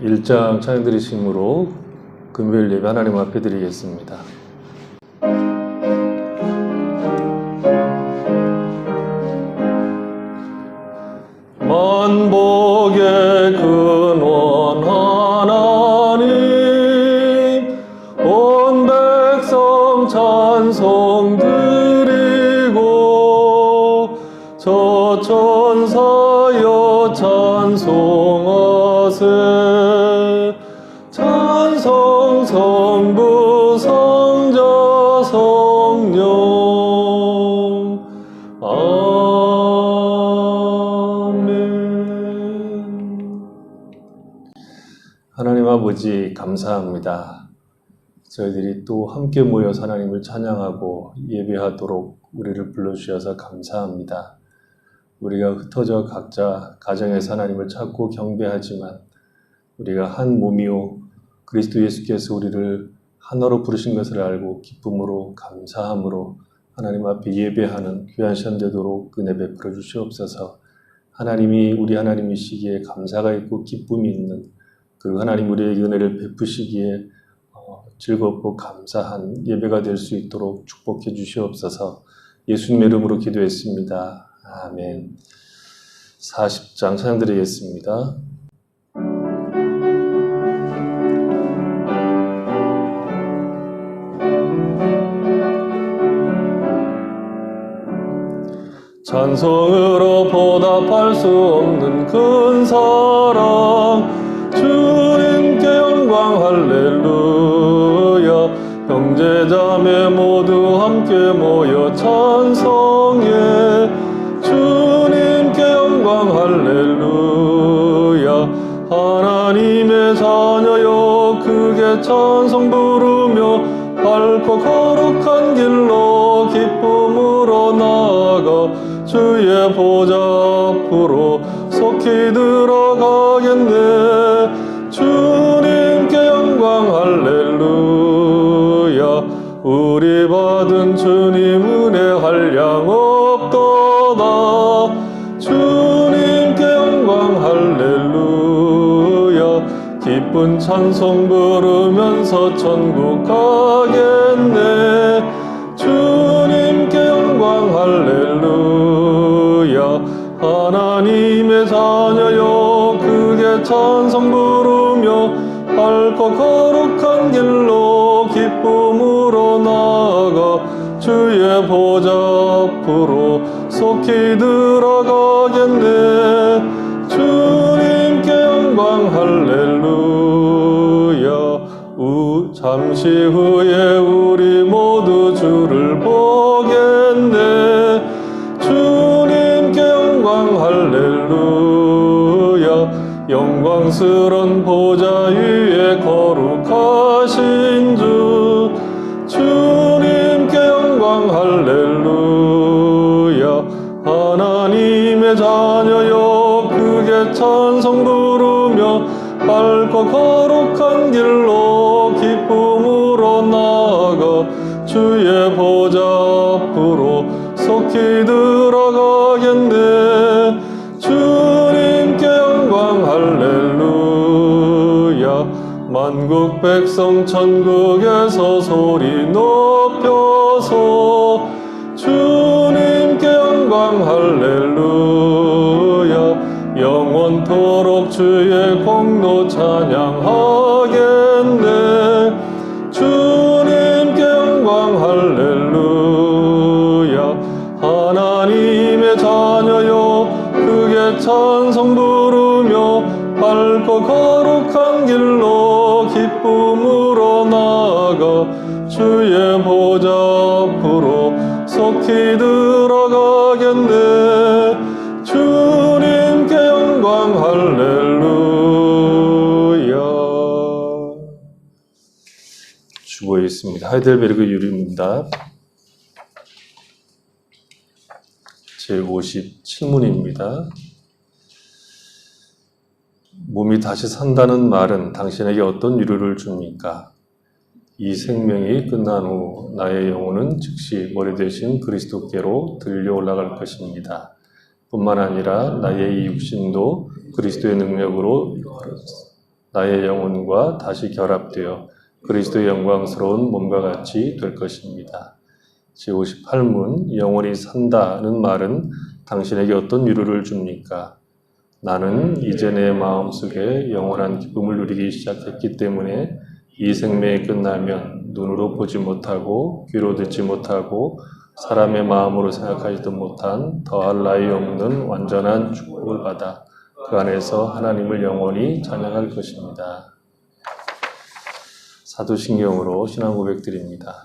1장 찬양 드리심으로 금요일 예배 하나님 앞에 드리겠습니다. 만복의 근원 하나님, 온 백성 찬송 드리고 저 천사여 찬송하세. 찬송 성부 성자 성령. 아멘. 하나님 아버지 감사합니다. 저희들이 또 함께 모여서 하나님을 찬양하고 예배하도록 우리를 불러주셔서 감사합니다. 우리가 흩어져 각자 가정에서 하나님을 찾고 경배하지만 우리가 한 몸이요 그리스도 예수께서 우리를 하나로 부르신 것을 알고 기쁨으로 감사함으로 하나님 앞에 예배하는 귀한 시간 되도록 은혜 베풀어 주시옵소서. 하나님이 우리 하나님이시기에 감사가 있고 기쁨이 있는, 그리고 하나님 우리에게 은혜를 베푸시기에 즐겁고 감사한 예배가 될 수 있도록 축복해 주시옵소서. 예수님의 이름으로 기도했습니다. 아멘. 40장 찬양 드리겠습니다. 찬송으로 보답할 수 없는 큰 사랑, 주님께 영광 할렐루야. 형제자매 모두 함께 모여 찬송해. 주님께 영광 할렐루야. 하나님의 자녀여 크게 찬송 부르며 밝고 거룩한 길로 기쁨으로 나아가 주의 보좌 앞으로 속히 들어가겠네. 주님께 영광 할렐루야. 우리 받은 주님 은혜 한량 없도다. 주님께 영광 할렐루야. 기쁜 찬송 부르면서 천국 가겠네. 주님께 영광 할렐루야. 하나님의 자녀여 크게 찬송 부르며 밝고 거룩한 길로 기쁨으로 나아가 주의 보좌 앞으로 속히 들어가겠네. 주님께 영광 할렐루야. 잠시 후에 우리 모두 주를 보겠네. 주님께 영광 할렐루야. 영광스런 보좌 위에 거룩하신 주, 주님께 영광 할렐루야. 하나님의 자녀여 크게 찬송 부르며 밝고 거룩한 길로 기쁨으로 나아가 주의 보좌 앞으로 속히 들어가겠네. 주님께 영광 할렐루야. 만국 백성 천국에서 소리 높여서 주님께 영광 할렐루야. 영원토록 주의 공로 찬양하겠네. 주님께 영광 할렐루야. 하나님의 자녀여 크게 찬송 부르며 밝고 거룩한 길로 기쁨으로 나아가 주의 보좌 앞으로 속히 들어가겠네. 주님께 영광 할렐루야. 주보에 있습니다. 하이델베르그 유리문답 제57문입니다. 몸이 다시 산다는 말은 당신에게 어떤 위로를 줍니까? 이 생명이 끝난 후 나의 영혼은 즉시 머리 대신 그리스도께로 들려 올라갈 것입니다. 뿐만 아니라 나의 이 육신도 그리스도의 능력으로 나의 영혼과 다시 결합되어 그리스도의 영광스러운 몸과 같이 될 것입니다. 제58문 영원히 산다는 말은 당신에게 어떤 위로를 줍니까? 나는 이제 내 마음속에 영원한 기쁨을 누리기 시작했기 때문에 이 생명이 끝나면 눈으로 보지 못하고 귀로 듣지 못하고 사람의 마음으로 생각하지도 못한 더할 나위 없는 완전한 축복을 받아 그 안에서 하나님을 영원히 찬양할 것입니다. 사도신경으로 신앙 고백드립니다.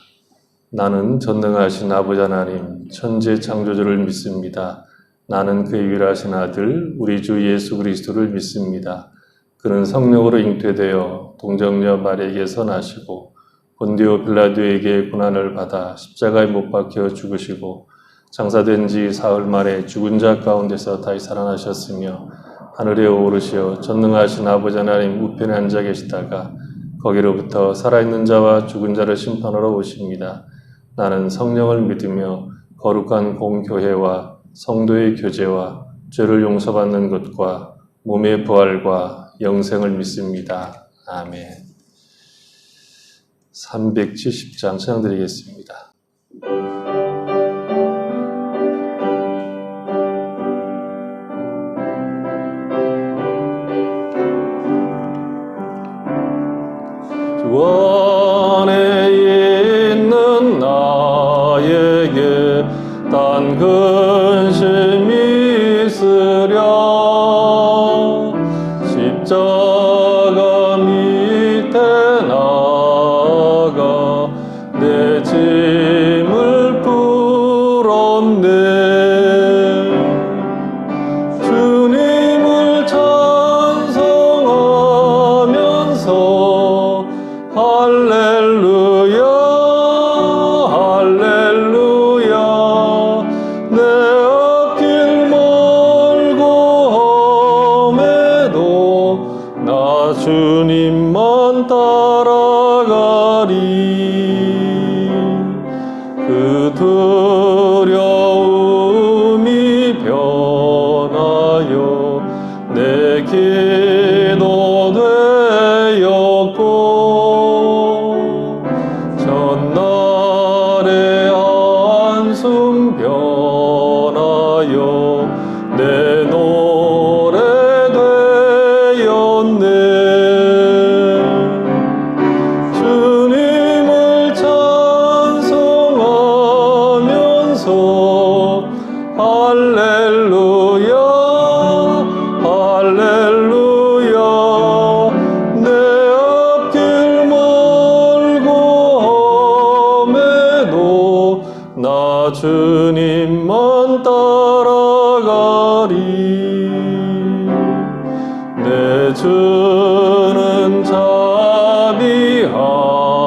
나는 전능하신 아버지 하나님 천지 창조주를 믿습니다. 나는 그의 유일하신 아들 우리 주 예수 그리스도를 믿습니다. 그는 성령으로 잉태되어 동정녀 마리에게서 나시고 본디오 빌라도에게 고난을 받아 십자가에 못 박혀 죽으시고 장사된 지 사흘 만에 죽은 자 가운데서 다시 살아나셨으며 하늘에 오르시어 전능하신 아버지 하나님 우편에 앉아 계시다가 거기로부터 살아있는 자와 죽은 자를 심판하러 오십니다. 나는 성령을 믿으며 거룩한 공교회와 성도의 교제와 죄를 용서받는 것과 몸의 부활과 영생을 믿습니다. 아멘. 370장 찬양드리겠습니다. 주 안에 있는 나에게 단 근심이 있으랴 십자가 밑에 나아가 내 짐을 풀었네 주님을 찬송하면서 할렐루야 할렐루야 내 앞길 멀고 험해도 나 주님만 따라가리 그 두려움이 변하여 내 기도 되었고 전날의 한숨 변하여 내 노래 되었네 주님을 찬송하면서 할렐루야 할렐루야 내 앞길 멀고 험해도 나 주님만 따라가리 내 주는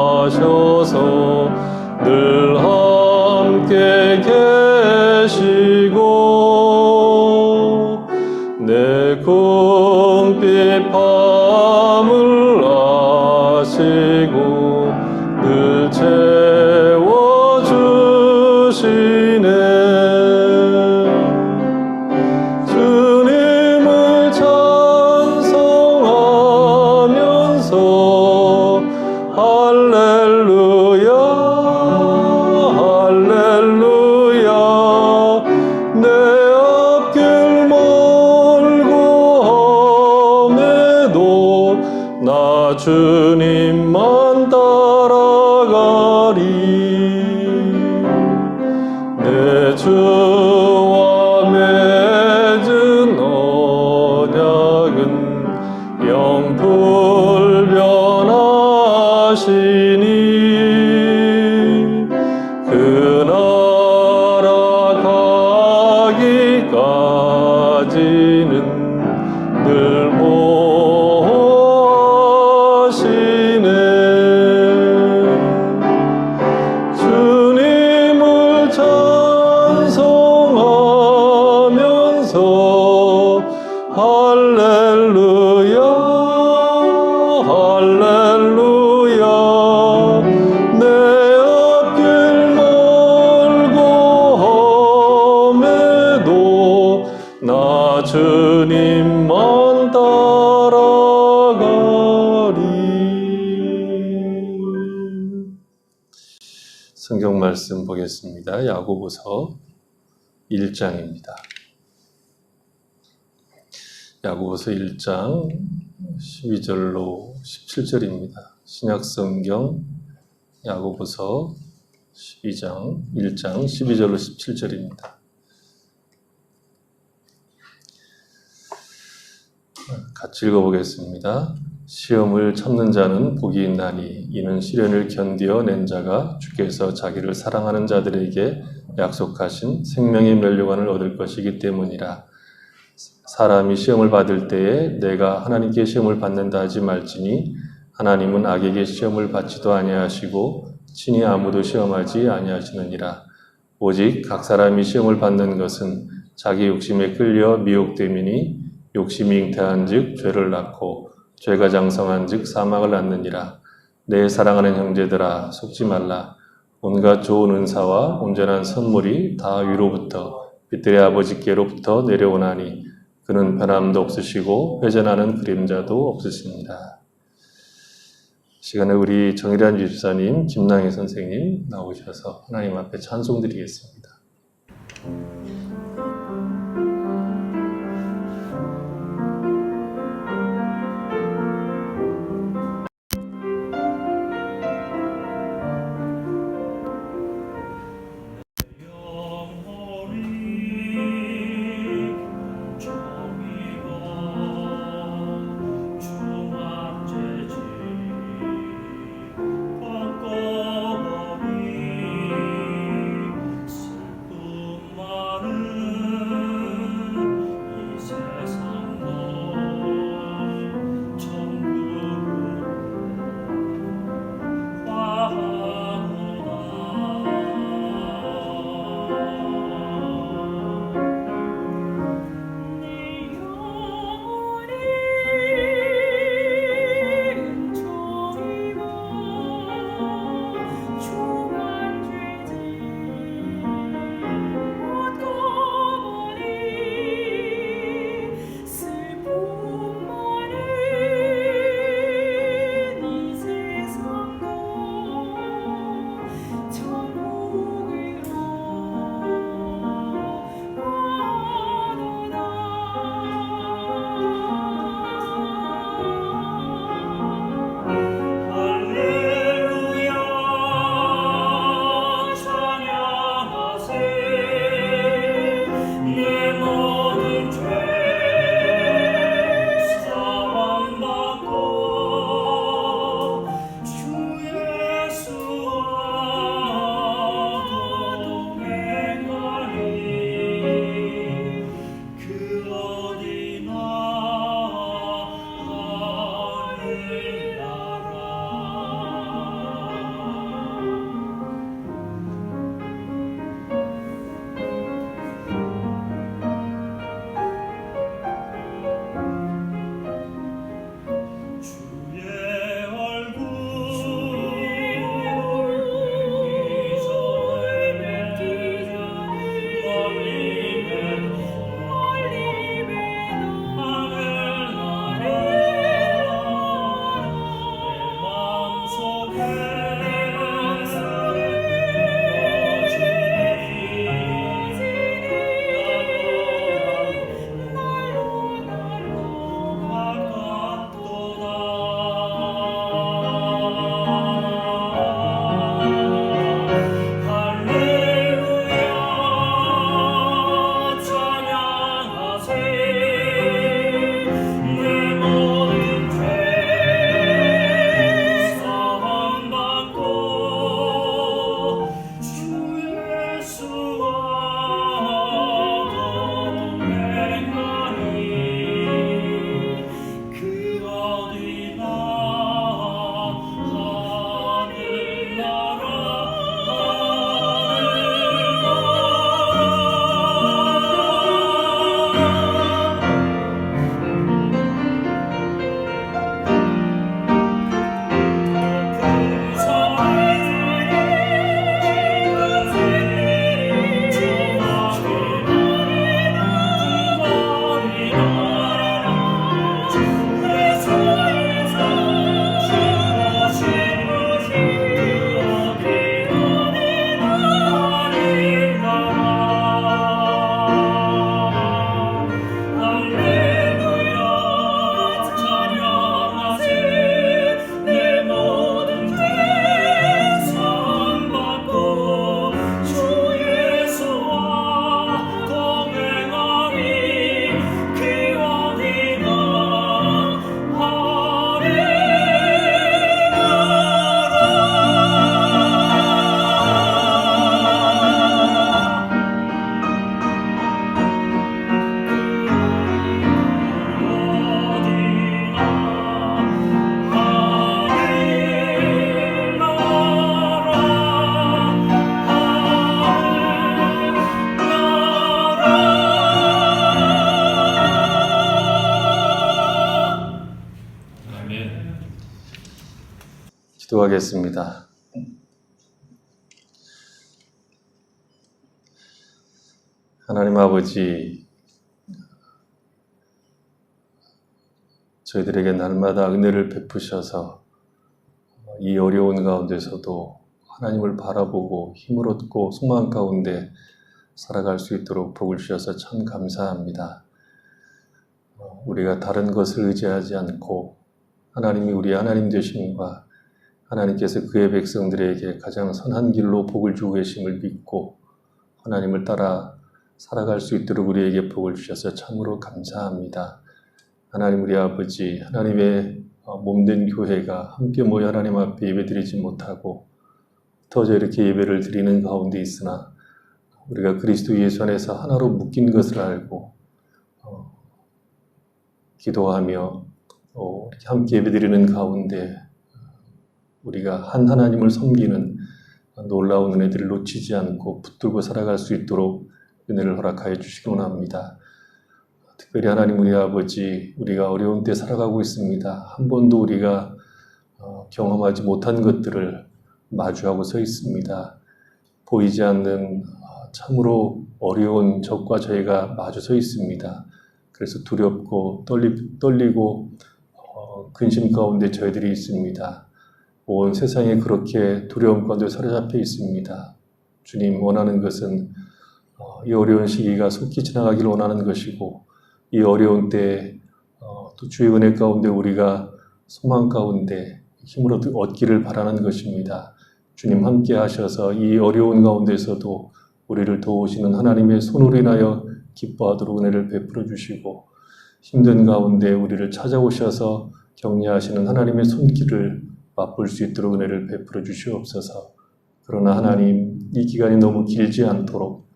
자비하셔서 늘 함께 계시고 내 궁핍 밤을 아시고 늘 채워주시네 주님을 찬송하면서 할렐루야 할렐루야 내 앞길 멀고 험해도 나 주님만 따라가리 내 주와 맺은 언약은 영불변하시니 그 나라 가기까지는 늘 보호하시네 주님을 찬송하면서 할렐루야 할렐루야 내 앞길 멀고 험해도 나 주님만 따라가 성경 말씀 보겠습니다. 야고보서 1장입니다. 야고보서 1장 12절로 17절입니다. 신약성경 야고보서 1장 12절로 17절입니다. 같이 읽어보겠습니다. 시험을 참는 자는 복이 있나니 이는 시련을 견디어낸 자가 주께서 자기를 사랑하는 자들에게 약속하신 생명의 면류관을 얻을 것이기 때문이라. 사람이 시험을 받을 때에 내가 하나님께 시험을 받는다 하지 말지니 하나님은 악에게 시험을 받지도 아니하시고 친히 아무도 시험하지 아니하시느니라. 오직 각 사람이 시험을 받는 것은 자기 욕심에 끌려 미혹됨이니 욕심이 잉태한즉 죄를 낳고 죄가 장성한즉 사망을 낳느니라. 내 사랑하는 형제들아 속지 말라. 온갖 좋은 은사와 온전한 선물이 다 위로부터 빛들의 아버지께로부터 내려오나니 그는 변함도 없으시고 회전하는 그림자도 없으십니다. 시간에 우리 정일환 집사님, 김낭희 선생님 나오셔서 하나님 앞에 찬송 드리겠습니다. 바꿔버린 슬픔 많은 기도하겠습니다. 하나님 아버지, 저희들에게 날마다 은혜를 베푸셔서 이 어려운 가운데서도 하나님을 바라보고 힘을 얻고 소망 가운데 살아갈 수 있도록 복을 주셔서 참 감사합니다. 우리가 다른 것을 의지하지 않고 하나님이 우리 하나님 되심과 하나님께서 그의 백성들에게 가장 선한 길로 복을 주고 계심을 믿고 하나님을 따라 살아갈 수 있도록 우리에게 복을 주셔서 참으로 감사합니다. 하나님 우리 아버지, 하나님의 몸된 교회가 함께 모여 하나님 앞에 예배드리지 못하고 터져 이렇게 예배를 드리는 가운데 있으나 우리가 그리스도 예수 안에서 하나로 묶인 것을 알고 기도하며 이렇게 함께 예배드리는 가운데 우리가 한 하나님을 섬기는 놀라운 은혜들을 놓치지 않고 붙들고 살아갈 수 있도록 은혜를 허락하여 주시기 원합니다. 특별히 하나님 우리 아버지, 우리가 어려운 때 살아가고 있습니다. 한 번도 우리가 경험하지 못한 것들을 마주하고 서 있습니다. 보이지 않는 참으로 어려운 적과 저희가 마주 서 있습니다. 그래서 두렵고 떨리고 근심 가운데 저희들이 있습니다. 온 세상에 그렇게 두려움 가운데 사로잡혀 있습니다. 주님 원하는 것은 이 어려운 시기가 속히 지나가기를 원하는 것이고 이 어려운 때에 또 주의 은혜 가운데 우리가 소망 가운데 힘을 얻기를 바라는 것입니다. 주님 함께 하셔서 이 어려운 가운데서도 우리를 도우시는 하나님의 손으로 인하여 기뻐하도록 은혜를 베풀어 주시고 힘든 가운데 우리를 찾아오셔서 격려하시는 하나님의 손길을 맛볼 수 있도록 은혜를 베풀어 주시옵소서. 그러나 하나님, 이 기간이 너무 길지 않도록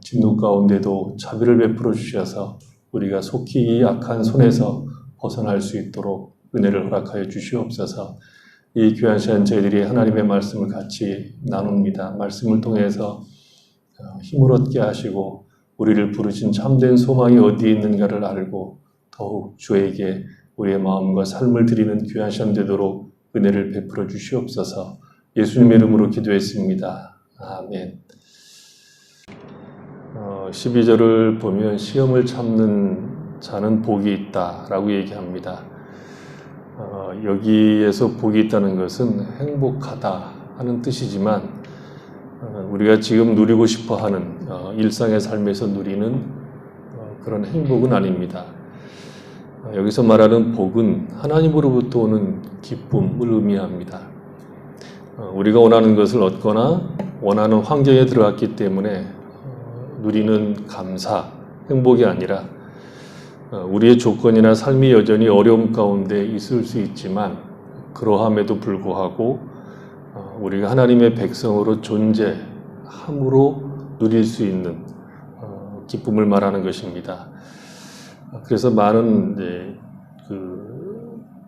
진노 가운데도 자비를 베풀어 주셔서 우리가 속히 이 악한 손에서 벗어날 수 있도록 은혜를 허락하여 주시옵소서. 이 귀한 시간 저희들이 하나님의 말씀을 같이 나눕니다. 말씀을 통해서 힘을 얻게 하시고 우리를 부르신 참된 소망이 어디에 있는가를 알고 더욱 주에게 우리의 마음과 삶을 드리는 귀한 시간 되도록 은혜를 베풀어 주시옵소서. 예수님의 이름으로 기도했습니다. 아멘. 12절을 보면 시험을 참는 자는 복이 있다라고 얘기합니다. 여기에서 복이 있다는 것은 행복하다 하는 뜻이지만 우리가 지금 누리고 싶어하는 일상의 삶에서 누리는 그런 행복은 아닙니다. 여기서 말하는 복은 하나님으로부터 오는 기쁨을 의미합니다. 우리가 원하는 것을 얻거나 원하는 환경에 들어갔기 때문에 누리는 감사, 행복이 아니라 우리의 조건이나 삶이 여전히 어려움 가운데 있을 수 있지만 그러함에도 불구하고 우리가 하나님의 백성으로 존재함으로 누릴 수 있는 기쁨을 말하는 것입니다. 그래서 많은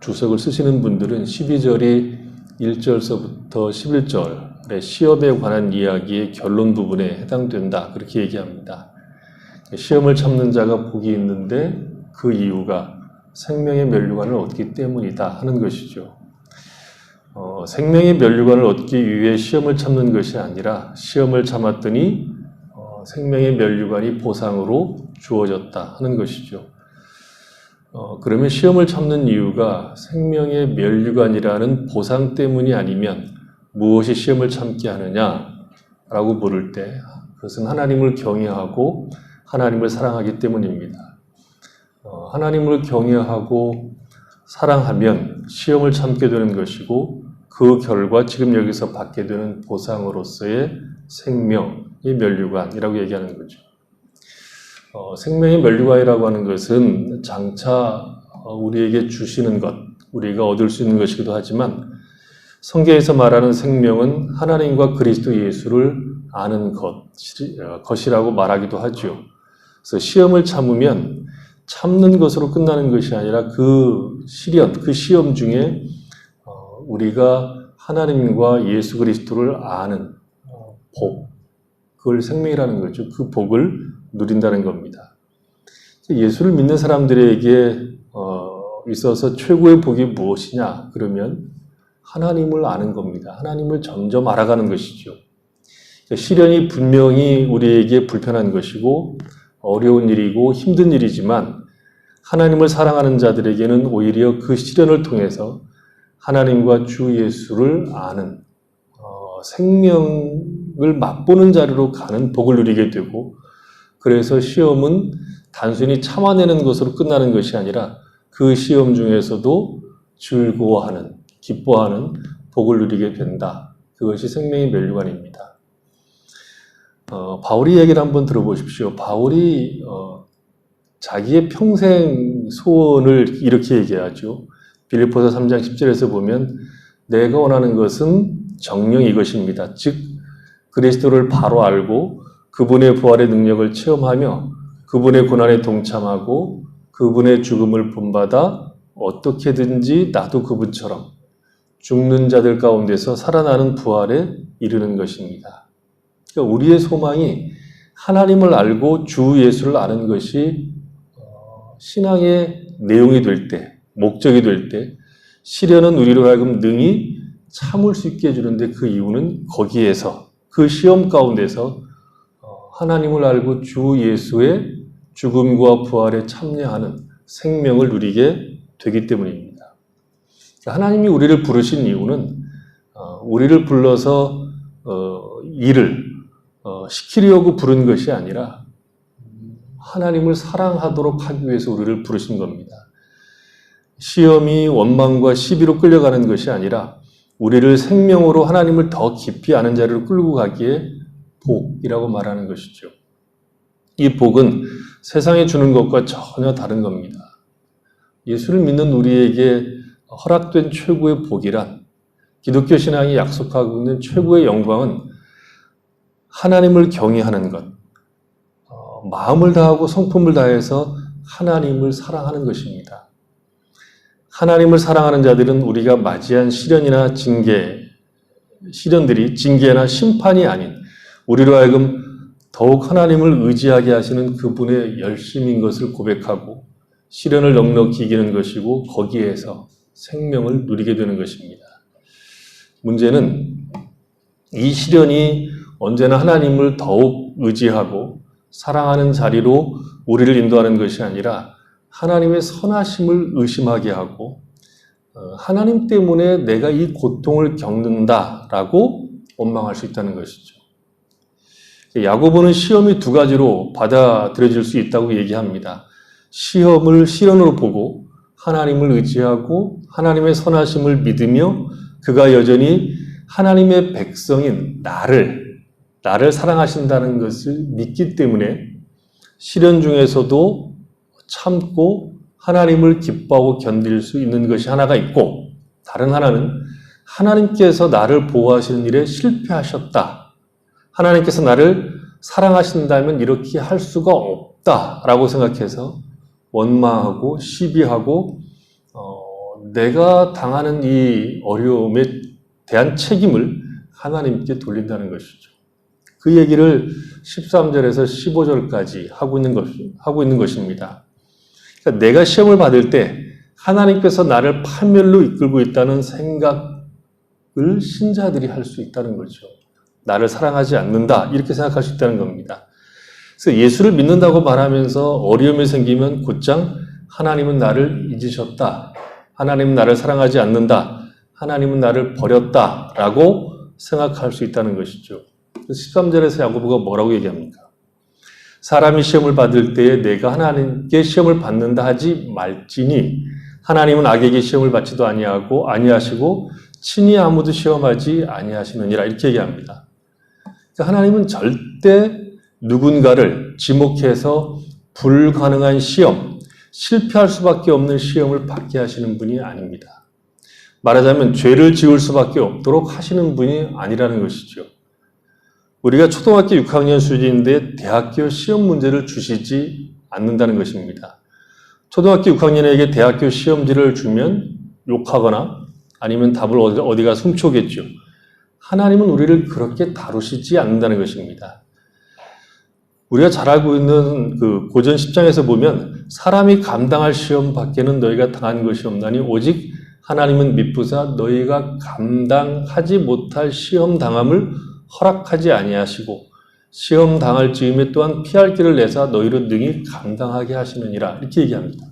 주석을 쓰시는 분들은 12절이 1절서부터 11절의 시험에 관한 이야기의 결론 부분에 해당된다 그렇게 얘기합니다. 시험을 참는 자가 복이 있는데 그 이유가 생명의 면류관을 얻기 때문이다 하는 것이죠. 생명의 면류관을 얻기 위해 시험을 참는 것이 아니라 시험을 참았더니 생명의 면류관이 보상으로 주어졌다 하는 것이죠. 그러면 시험을 참는 이유가 생명의 면류관이라는 보상 때문이 아니면 무엇이 시험을 참게 하느냐라고 물을 때 그것은 하나님을 경외하고 하나님을 사랑하기 때문입니다. 하나님을 경외하고 사랑하면 시험을 참게 되는 것이고 그 결과 지금 여기서 받게 되는 보상으로서의 생명의 면류관이라고 얘기하는 거죠. 생명의 면류관이라고 하는 것은 장차 우리에게 주시는 것, 우리가 얻을 수 있는 것이기도 하지만 성경에서 말하는 생명은 하나님과 그리스도 예수를 아는 것이라고 말하기도 하죠. 그래서 시험을 참으면 참는 것으로 끝나는 것이 아니라 그 시련, 그 시험 중에 우리가 하나님과 예수 그리스도를 아는 복, 그걸 생명이라는 거죠. 그 복을 누린다는 겁니다. 예수를 믿는 사람들에게 있어서 최고의 복이 무엇이냐? 그러면 하나님을 아는 겁니다. 하나님을 점점 알아가는 것이죠. 시련이 분명히 우리에게 불편한 것이고 어려운 일이고 힘든 일이지만 하나님을 사랑하는 자들에게는 오히려 그 시련을 통해서 하나님과 주 예수를 아는 생명을 맛보는 자리로 가는 복을 누리게 되고, 그래서 시험은 단순히 참아내는 것으로 끝나는 것이 아니라 그 시험 중에서도 즐거워하는, 기뻐하는 복을 누리게 된다. 그것이 생명의 멸류관입니다. 바울의 얘기를 한번 들어보십시오. 바울이 자기의 평생 소원을 이렇게 얘기하죠. 빌립보서 3장 10절에서 보면 내가 원하는 것은 정녕 이것입니다. 즉 그리스도를 바로 알고 그분의 부활의 능력을 체험하며 그분의 고난에 동참하고 그분의 죽음을 본받아 어떻게든지 나도 그분처럼 죽는 자들 가운데서 살아나는 부활에 이르는 것입니다. 그러니까 우리의 소망이 하나님을 알고 주 예수를 아는 것이 신앙의 내용이 될 때, 목적이 될 때 시련은 우리로 하여금 능히 참을 수 있게 해주는데, 그 이유는 거기에서, 그 시험 가운데서 하나님을 알고 주 예수의 죽음과 부활에 참여하는 생명을 누리게 되기 때문입니다. 하나님이 우리를 부르신 이유는 우리를 불러서 일을 시키려고 부른 것이 아니라 하나님을 사랑하도록 하기 위해서 우리를 부르신 겁니다. 시험이 원망과 시비로 끌려가는 것이 아니라 우리를 생명으로 하나님을 더 깊이 아는 자리로 끌고 가기에 복이라고 말하는 것이죠. 이 복은 세상에 주는 것과 전혀 다른 겁니다. 예수를 믿는 우리에게 허락된 최고의 복이란, 기독교 신앙이 약속하고 있는 최고의 영광은 하나님을 경외하는 것, 마음을 다하고 성품을 다해서 하나님을 사랑하는 것입니다. 하나님을 사랑하는 자들은 우리가 맞이한 시련이나 시련들이 징계나 심판이 아닌 우리로 하여금 더욱 하나님을 의지하게 하시는 그분의 열심인 것을 고백하고 시련을 넉넉히 이기는 것이고 거기에서 생명을 누리게 되는 것입니다. 문제는 이 시련이 언제나 하나님을 더욱 의지하고 사랑하는 자리로 우리를 인도하는 것이 아니라 하나님의 선하심을 의심하게 하고 하나님 때문에 내가 이 고통을 겪는다라고 원망할 수 있다는 것이죠. 야고보는 시험이 두 가지로 받아들여질 수 있다고 얘기합니다. 시험을 시련으로 보고 하나님을 의지하고 하나님의 선하심을 믿으며 그가 여전히 하나님의 백성인 나를 사랑하신다는 것을 믿기 때문에 시련 중에서도 참고 하나님을 기뻐하고 견딜 수 있는 것이 하나가 있고, 다른 하나는 하나님께서 나를 보호하시는 일에 실패하셨다, 하나님께서 나를 사랑하신다면 이렇게 할 수가 없다라고 생각해서 원망하고 시비하고 내가 당하는 이 어려움에 대한 책임을 하나님께 돌린다는 것이죠. 그 얘기를 13절에서 15절까지 하고 있는 것입니다. 그러니까 내가 시험을 받을 때 하나님께서 나를 파멸로 이끌고 있다는 생각을 신자들이 할 수 있다는 거죠. 나를 사랑하지 않는다, 이렇게 생각할 수 있다는 겁니다. 그래서 예수를 믿는다고 말하면서 어려움이 생기면 곧장 하나님은 나를 잊으셨다, 하나님은 나를 사랑하지 않는다, 하나님은 나를 버렸다라고 생각할 수 있다는 것이죠. 13절에서 야고보가 뭐라고 얘기합니까? 사람이 시험을 받을 때에 내가 하나님께 시험을 받는다 하지 말지니 하나님은 악에게 시험을 받지도 아니하시고 친히 아무도 시험하지 아니하시느니라, 이렇게 얘기합니다. 그러니까 하나님은 절대 누군가를 지목해서 불가능한 시험, 실패할 수밖에 없는 시험을 받게 하시는 분이 아닙니다. 말하자면 죄를 지을 수밖에 없도록 하시는 분이 아니라는 것이죠. 우리가 초등학교 6학년 수준인데 대학교 시험 문제를 주시지 않는다는 것입니다. 초등학교 6학년에게 대학교 시험지를 주면 욕하거나 아니면 답을 어디가 훔쳐오겠죠. 하나님은 우리를 그렇게 다루시지 않는다는 것입니다. 우리가 잘 알고 있는 그 고전 10장에서 보면 사람이 감당할 시험 밖에는 너희가 당한 것이 없나니 오직 하나님은 미쁘사 너희가 감당하지 못할 시험 당함을 허락하지 아니하시고 시험 당할 즈음에 또한 피할 길을 내사 너희로 능히 감당하게 하시느니라. 이렇게 얘기합니다.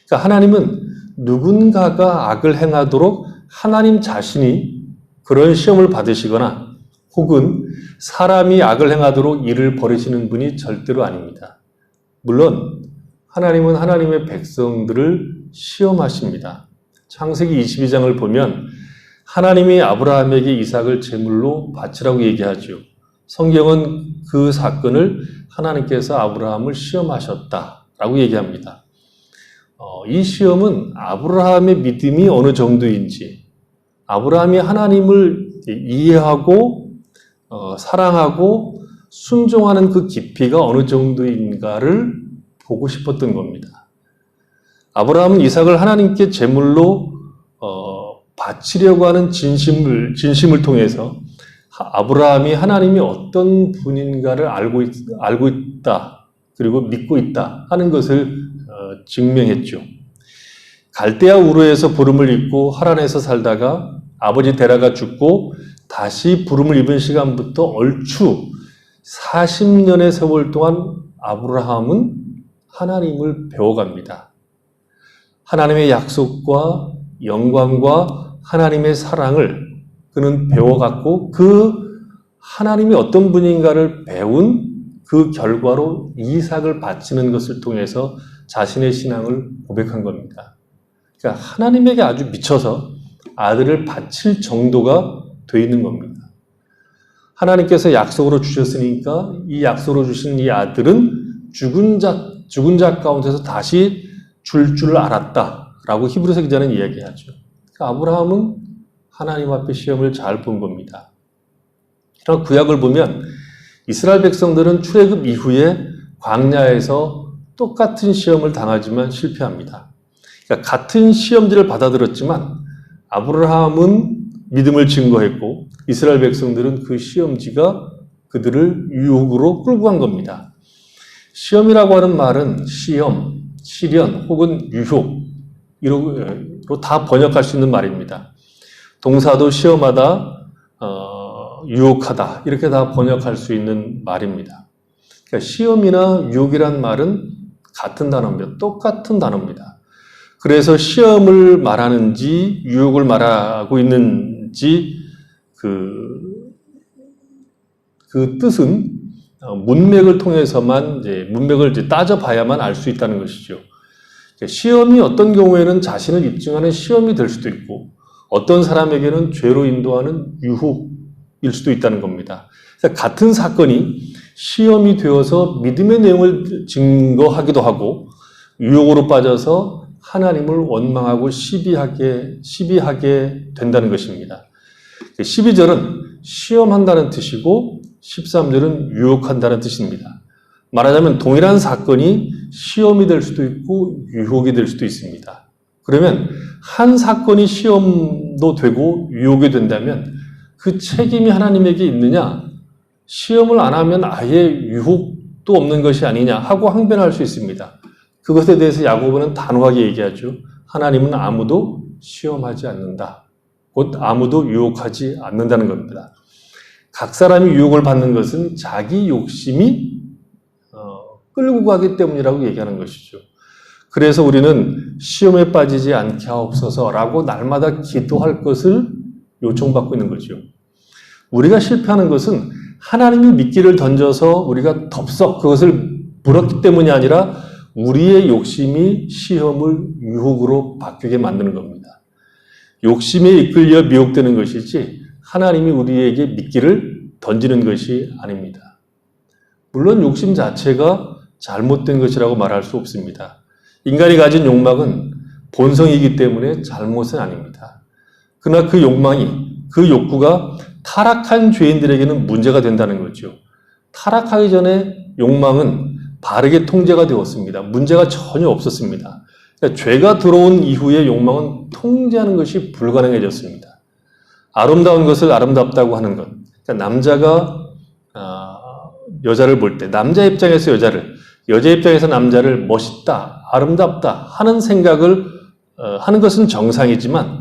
그러니까 하나님은 누군가가 악을 행하도록 하나님 자신이 그런 시험을 받으시거나 혹은 사람이 악을 행하도록 일을 벌이시는 분이 절대로 아닙니다. 물론 하나님은 하나님의 백성들을 시험하십니다. 창세기 22장을 보면 하나님이 아브라함에게 이삭을 제물로 바치라고 얘기하죠. 성경은 그 사건을 하나님께서 아브라함을 시험하셨다라고 얘기합니다. 이 시험은 아브라함의 믿음이 어느 정도인지, 아브라함이 하나님을 이해하고 사랑하고 순종하는 그 깊이가 어느 정도인가를 보고 싶었던 겁니다. 아브라함은 이삭을 하나님께 제물로 바치려고 하는 진심을 통해서 아브라함이 하나님이 어떤 분인가를 알고 있다, 그리고 믿고 있다 하는 것을 증명했죠. 갈대아 우르에서 부름을 입고 하란에서 살다가 아버지 데라가 죽고 다시 부름을 입은 시간부터 얼추 40년의 세월 동안 아브라함은 하나님을 배워갑니다. 하나님의 약속과 영광과 하나님의 사랑을 그는 배워갔고 그 하나님이 어떤 분인가를 배운 그 결과로 이삭을 바치는 것을 통해서 자신의 신앙을 고백한 겁니다. 그러니까 하나님에게 아주 미쳐서 아들을 바칠 정도가 돼 있는 겁니다. 하나님께서 약속으로 주셨으니까 이 약속으로 주신 이 아들은 죽은 자 가운데서 다시 줄 알았다라고 히브리서 기자는 이야기하죠. 그러니까 아브라함은 하나님 앞에 시험을 잘 본 겁니다. 그럼 구약을 보면 이스라엘 백성들은 출애굽 이후에 광야에서 똑같은 시험을 당하지만 실패합니다. 그러니까 같은 시험들을 받아들였지만 아브라함은 믿음을 증거했고 이스라엘 백성들은 그 시험지가 그들을 유혹으로 끌고 간 겁니다. 시험이라고 하는 말은 시험, 시련 혹은 유혹으로 다 번역할 수 있는 말입니다. 동사도 시험하다, 유혹하다 이렇게 다 번역할 수 있는 말입니다. 그러니까 시험이나 유혹이란 말은 같은 단어입니다. 똑같은 단어입니다. 그래서 시험을 말하는지 유혹을 말하고 있는지 그 뜻은 문맥을 통해서만 문맥을 따져봐야만 알 수 있다는 것이죠. 시험이 어떤 경우에는 자신을 입증하는 시험이 될 수도 있고 어떤 사람에게는 죄로 인도하는 유혹일 수도 있다는 겁니다. 같은 사건이 시험이 되어서 믿음의 내용을 증거하기도 하고 유혹으로 빠져서 하나님을 원망하고 시비하게 된다는 것입니다. 12절은 시험한다는 뜻이고 13절은 유혹한다는 뜻입니다. 말하자면 동일한 사건이 시험이 될 수도 있고 유혹이 될 수도 있습니다. 그러면 한 사건이 시험도 되고 유혹이 된다면 그 책임이 하나님에게 있느냐? 시험을 안 하면 아예 유혹도 없는 것이 아니냐 하고 항변할 수 있습니다. 그것에 대해서 야고보는 단호하게 얘기하죠. 하나님은 아무도 시험하지 않는다. 곧 아무도 유혹하지 않는다는 겁니다. 각 사람이 유혹을 받는 것은 자기 욕심이 끌고 가기 때문이라고 얘기하는 것이죠. 그래서 우리는 시험에 빠지지 않게 하옵소서라고 날마다 기도할 것을 요청받고 있는 거죠. 우리가 실패하는 것은 하나님이 미끼를 던져서 우리가 덥석 그것을 물었기 때문이 아니라 우리의 욕심이 시험을 유혹으로 바뀌게 만드는 겁니다. 욕심에 이끌려 미혹되는 것이지 하나님이 우리에게 미끼를 던지는 것이 아닙니다. 물론 욕심 자체가 잘못된 것이라고 말할 수 없습니다. 인간이 가진 욕망은 본성이기 때문에 잘못은 아닙니다. 그러나 그 욕구가 타락한 죄인들에게는 문제가 된다는 거죠. 타락하기 전에 욕망은 바르게 통제가 되었습니다. 문제가 전혀 없었습니다. 그러니까 죄가 들어온 이후에 욕망은 통제하는 것이 불가능해졌습니다. 아름다운 것을 아름답다고 하는 것. 그러니까 남자가 여자를 볼 때 남자 입장에서 여자 입장에서 남자를 멋있다, 아름답다 하는 생각을 하는 것은 정상이지만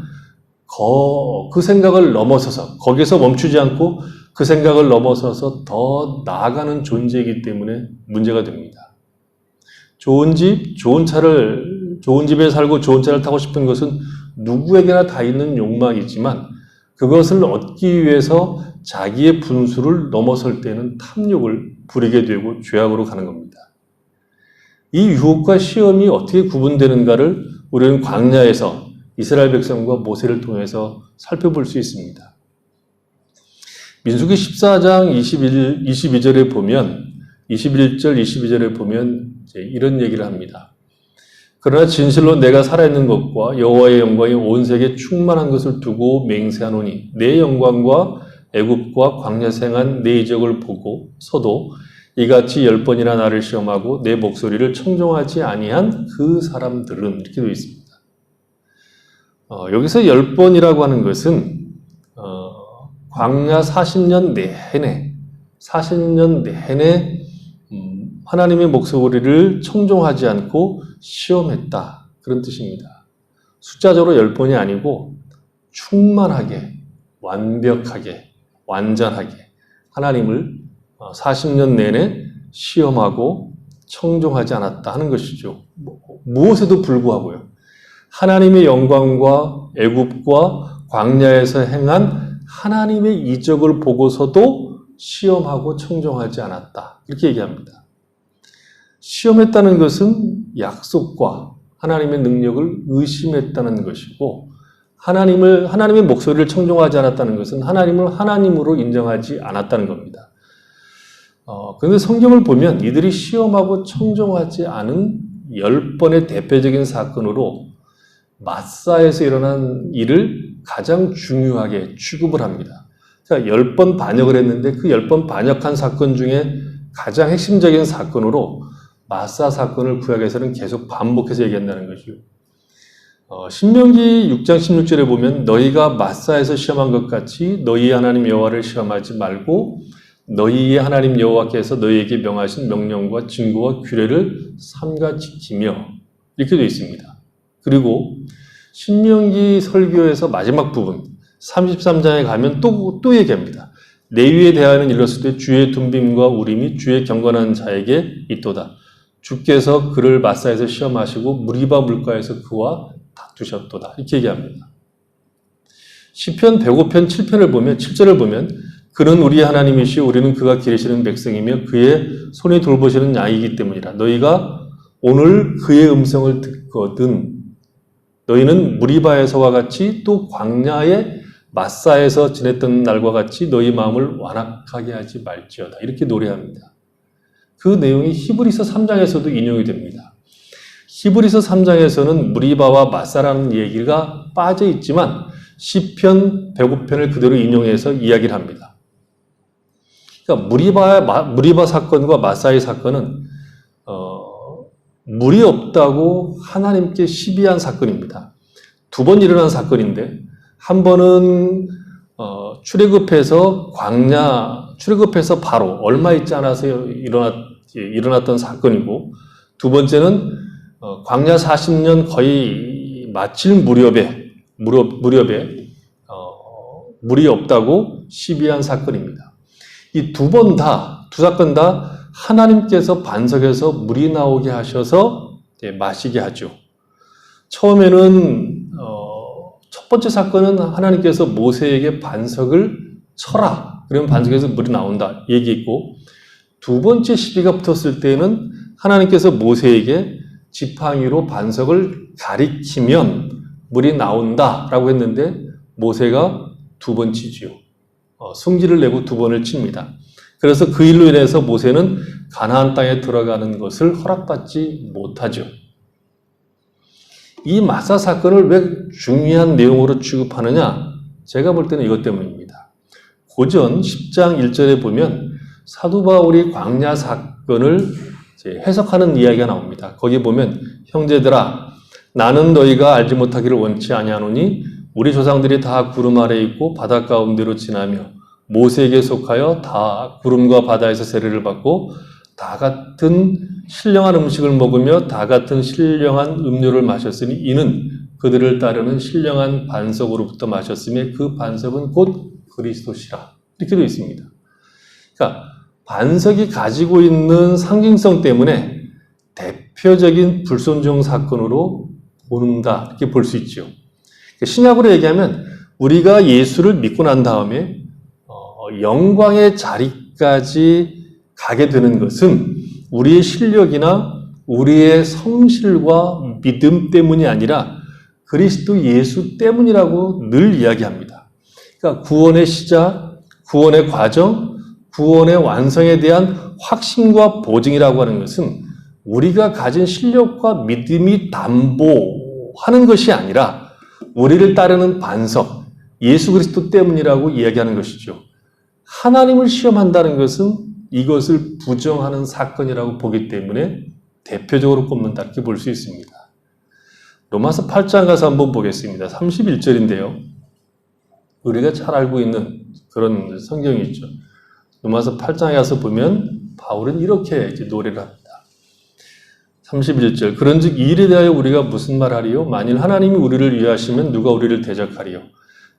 그 생각을 넘어서서 거기서 멈추지 않고 그 생각을 넘어서서 더 나아가는 존재이기 때문에 문제가 됩니다. 좋은 집, 좋은 집에 살고 좋은 차를 타고 싶은 것은 누구에게나 다 있는 욕망이지만 그것을 얻기 위해서 자기의 분수를 넘어설 때는 탐욕을 부리게 되고 죄악으로 가는 겁니다. 이 유혹과 시험이 어떻게 구분되는가를 우리는 광야에서 이스라엘 백성과 모세를 통해서 살펴볼 수 있습니다. 민수기 14장 22절에 보면 21절 22절에 보면 이런 얘기를 합니다. 그러나 진실로 내가 살아있는 것과 여호와의 영광이 온 세계에 충만한 것을 두고 맹세하노니 내 영광과 애굽과 광야 생한 내 이적을 보고서도 이같이 10번이나 나를 시험하고 내 목소리를 청종하지 아니한 그 사람들은 이렇게 되어 있습니다. 여기서 10번이라고 하는 것은 광야 40년 내내 하나님의 목소리를 청종하지 않고 시험했다. 그런 뜻입니다. 숫자적으로 10번이 아니고 충만하게, 완벽하게, 완전하게 하나님을 40년 내내 시험하고 청종하지 않았다 하는 것이죠. 무엇에도 불구하고요. 하나님의 영광과 애굽과 광야에서 행한 하나님의 이적을 보고서도 시험하고 청종하지 않았다. 이렇게 얘기합니다. 시험했다는 것은 약속과 하나님의 능력을 의심했다는 것이고 하나님의 목소리를 청종하지 않았다는 것은 하나님을 하나님으로 인정하지 않았다는 겁니다. 그런데 성경을 보면 이들이 시험하고 청종하지 않은 10번의 대표적인 사건으로 마사에서 일어난 일을 가장 중요하게 취급을 합니다. 그러니까 10번 반역을 했는데 그 10번 반역한 사건 중에 가장 핵심적인 사건으로 마사 사건을 구약에서는 계속 반복해서 얘기한다는 것이죠. 신명기 6장 16절에 보면 너희가 마사에서 시험한 것 같이 너희의 하나님 여호와를 시험하지 말고 너희의 하나님 여호와께서 너희에게 명하신 명령과 징조와 규례를 삼가 지키며 이렇게 되어 있습니다. 그리고 신명기 설교에서 마지막 부분 33장에 가면 또 얘기합니다. 레위에 대하여는 이르렀을 때 주의 둠빔과 우림이 주의 경건한 자에게 있도다. 주께서 그를 마사에서 시험하시고 무리바 물가에서 그와 다투셨도다. 이렇게 얘기합니다. 시편 105편 7편을 보면 7절을 보면 그는 우리의 하나님이시오 우리는 그가 기르시는 백성이며 그의 손이 돌보시는 양이기 때문이라. 너희가 오늘 그의 음성을 듣거든 너희는 무리바에서와 같이 또 광야의 마사에서 지냈던 날과 같이 너희 마음을 완악하게 하지 말지어다. 이렇게 노래합니다. 그 내용이 히브리서 3장에서도 인용이 됩니다. 히브리서 3장에서는 무리바와 마사라는 얘기가 빠져 있지만 시편 105편을 그대로 인용해서 이야기를 합니다. 그러니까 무리바 사건과 마사의 사건은 물이 없다고 하나님께 시비한 사건입니다. 2번 일어난 사건인데 한 번은 출애굽해서 바로 얼마 있지 않아서 일어났던 사건이고 두 번째는 광야 40년 거의 마칠 무렵에 물이 없다고 시비한 사건입니다. 이 두 사건 다 하나님께서 반석에서 물이 나오게 하셔서 마시게 하죠. 처음에는 첫 번째 사건은 하나님께서 모세에게 반석을 쳐라. 그러면 반석에서 물이 나온다. 얘기했고 두 번째 시비가 붙었을 때는 하나님께서 모세에게 지팡이로 반석을 가리키면 물이 나온다라고 했는데 모세가 2번 치지요. 승질을 내고 2번을 칩니다. 그래서 그 일로 인해서 모세는 가나안 땅에 들어가는 것을 허락받지 못하죠. 이 마사 사건을 왜 중요한 내용으로 취급하느냐? 제가 볼 때는 이것 때문입니다. 고전 10장 1절에 보면 사도 바울이 광야 사건을 해석하는 이야기가 나옵니다. 거기 보면 형제들아 나는 너희가 알지 못하기를 원치 아니하노니 우리 조상들이 다 구름 아래 있고 바다 가운데로 지나며 모세에게 속하여 다 구름과 바다에서 세례를 받고 다 같은 신령한 음식을 먹으며 다 같은 신령한 음료를 마셨으니 이는 그들을 따르는 신령한 반석으로부터 마셨으며 그 반석은 곧 그리스도시라. 이렇게 되어 있습니다. 그러니까 반석이 가지고 있는 상징성 때문에 대표적인 불순종 사건으로 보는다. 이렇게 볼 수 있죠. 신약으로 얘기하면 우리가 예수를 믿고 난 다음에 영광의 자리까지 가게 되는 것은 우리의 실력이나 우리의 성실과 믿음 때문이 아니라 그리스도 예수 때문이라고 늘 이야기합니다. 그러니까 구원의 시작, 구원의 과정, 구원의 완성에 대한 확신과 보증이라고 하는 것은 우리가 가진 실력과 믿음이 담보하는 것이 아니라 우리를 따르는 반석, 예수 그리스도 때문이라고 이야기하는 것이죠. 하나님을 시험한다는 것은 이것을 부정하는 사건이라고 보기 때문에 대표적으로 꼽는다 이렇게 볼 수 있습니다. 로마서 8장 가서 한번 보겠습니다. 31절인데요. 우리가 잘 알고 있는 그런 성경이 있죠. 로마서 8장에 가서 보면 바울은 이렇게 노래를 합니다. 31절 그런즉 이 일에 대하여 우리가 무슨 말하리요? 만일 하나님이 우리를 위하시면 누가 우리를 대적하리요?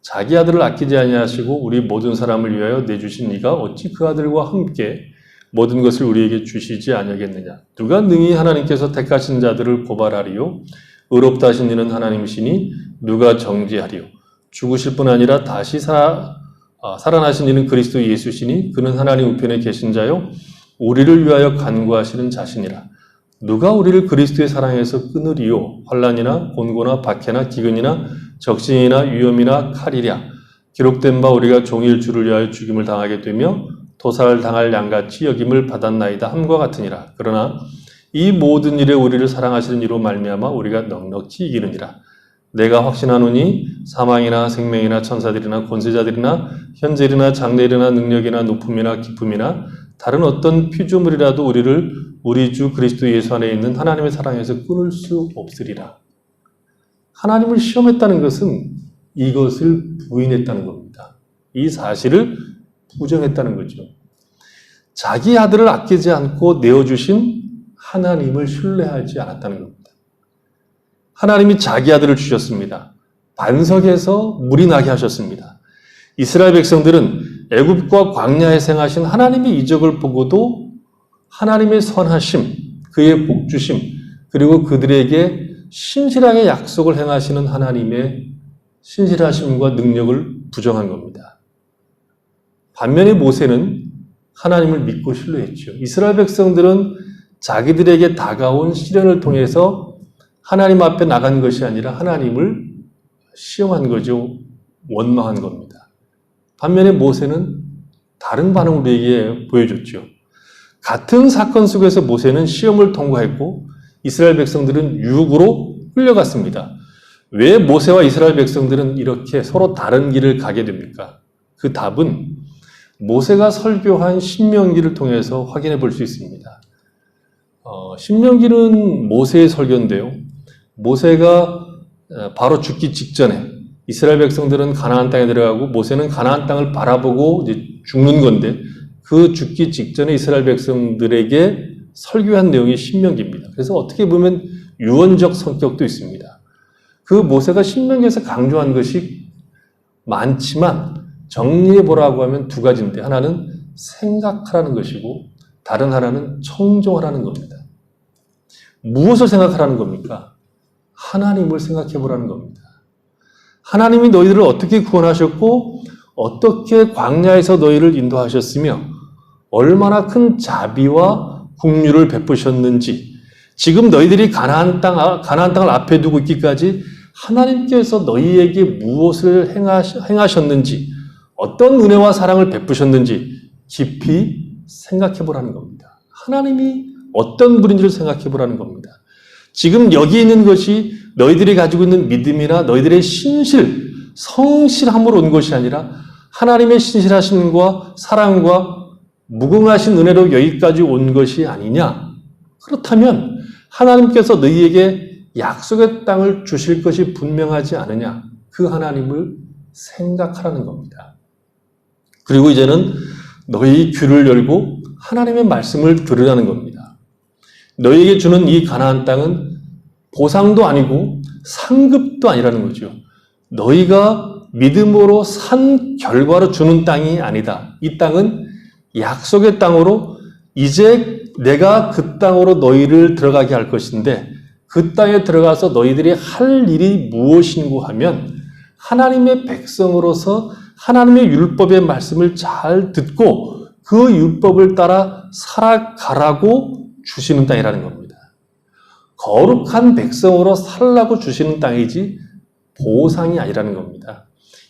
자기 아들을 아끼지 아니하시고 우리 모든 사람을 위하여 내주신 이가 어찌 그 아들과 함께 모든 것을 우리에게 주시지 아니하겠느냐? 누가 능히 하나님께서 택하신 자들을 고발하리요? 의롭다 하신 이는 하나님이시니 누가 정죄하리요? 죽으실 뿐 아니라 다시 살아나신 이는 그리스도 예수시니 그는 하나님 우편에 계신 자요 우리를 위하여 간구하시는 자신이라. 누가 우리를 그리스도의 사랑에서 끊으리요? 환난이나 곤고나 박해나 기근이나 적신이나 위험이나 칼이랴. 기록된 바 우리가 종일 주를 위하여 죽임을 당하게 되며 도살을 당할 양같이 여김을 받았나이다 함과 같으니라. 그러나 이 모든 일에 우리를 사랑하시는 이로 말미암아 우리가 넉넉히 이기느니라. 내가 확신하노니 사망이나 생명이나 천사들이나 권세자들이나 현재일이나 장래일이나 능력이나 높음이나 기쁨이나 다른 어떤 피조물이라도 우리를 우리 주 그리스도 예수 안에 있는 하나님의 사랑에서 끊을 수 없으리라. 하나님을 시험했다는 것은 이것을 부인했다는 겁니다. 이 사실을 부정했다는 거죠. 자기 아들을 아끼지 않고 내어주신 하나님을 신뢰하지 않았다는 겁니다. 하나님이 자기 아들을 주셨습니다. 반석에서 물이 나게 하셨습니다. 이스라엘 백성들은 애굽과 광야에 생하신 하나님의 이적을 보고도 하나님의 선하심, 그의 복주심, 그리고 그들에게 신실하게 약속을 행하시는 하나님의 신실하심과 능력을 부정한 겁니다. 반면에 모세는 하나님을 믿고 신뢰했죠. 이스라엘 백성들은 자기들에게 다가온 시련을 통해서 하나님 앞에 나간 것이 아니라 하나님을 시험한 거죠. 원망한 겁니다. 반면에 모세는 다른 반응을 우리에게 보여줬죠. 같은 사건 속에서 모세는 시험을 통과했고 이스라엘 백성들은 유혹으로 끌려갔습니다. 왜 모세와 이스라엘 백성들은 이렇게 서로 다른 길을 가게 됩니까? 그 답은 모세가 설교한 신명기를 통해서 확인해 볼 수 있습니다. 신명기는 모세의 설교인데요. 모세가 바로 죽기 직전에 이스라엘 백성들은 가나안 땅에 들어가고 모세는 가나안 땅을 바라보고 이제 죽는 건데 그 죽기 직전에 이스라엘 백성들에게 설교한 내용이 신명기입니다. 그래서 어떻게 보면 유언적 성격도 있습니다. 그 모세가 신명기에서 강조한 것이 많지만 정리해보라고 하면 두 가지인데 하나는 생각하라는 것이고 다른 하나는 청종하라는 겁니다. 무엇을 생각하라는 겁니까? 하나님을 생각해보라는 겁니다. 하나님이 너희들을 어떻게 구원하셨고 어떻게 광야에서 너희를 인도하셨으며 얼마나 큰 자비와 긍휼을 베푸셨는지 지금 너희들이 가나안 땅을 앞에 두고 있기까지 하나님께서 너희에게 무엇을 행하셨는지 어떤 은혜와 사랑을 베푸셨는지 깊이 생각해보라는 겁니다. 하나님이 어떤 분인지를 생각해보라는 겁니다. 지금 여기 있는 것이 너희들이 가지고 있는 믿음이나 너희들의 신실, 성실함으로 온 것이 아니라 하나님의 신실하심과 사랑과 무궁하신 은혜로 여기까지 온 것이 아니냐? 그렇다면 하나님께서 너희에게 약속의 땅을 주실 것이 분명하지 않으냐? 그 하나님을 생각하라는 겁니다. 그리고 이제는 너희 귀를 열고 하나님의 말씀을 들으라는 겁니다. 너희에게 주는 이 가나안 땅은 보상도 아니고 상급도 아니라는 거죠. 너희가 믿음으로 산 결과로 주는 땅이 아니다. 이 땅은 약속의 땅으로 이제 내가 그 땅으로 너희를 들어가게 할 것인데 그 땅에 들어가서 너희들이 할 일이 무엇인고 하면 하나님의 백성으로서 하나님의 율법의 말씀을 잘 듣고 그 율법을 따라 살아가라고 주시는 땅이라는 겁니다. 거룩한 백성으로 살라고 주시는 땅이지 보상이 아니라는 겁니다.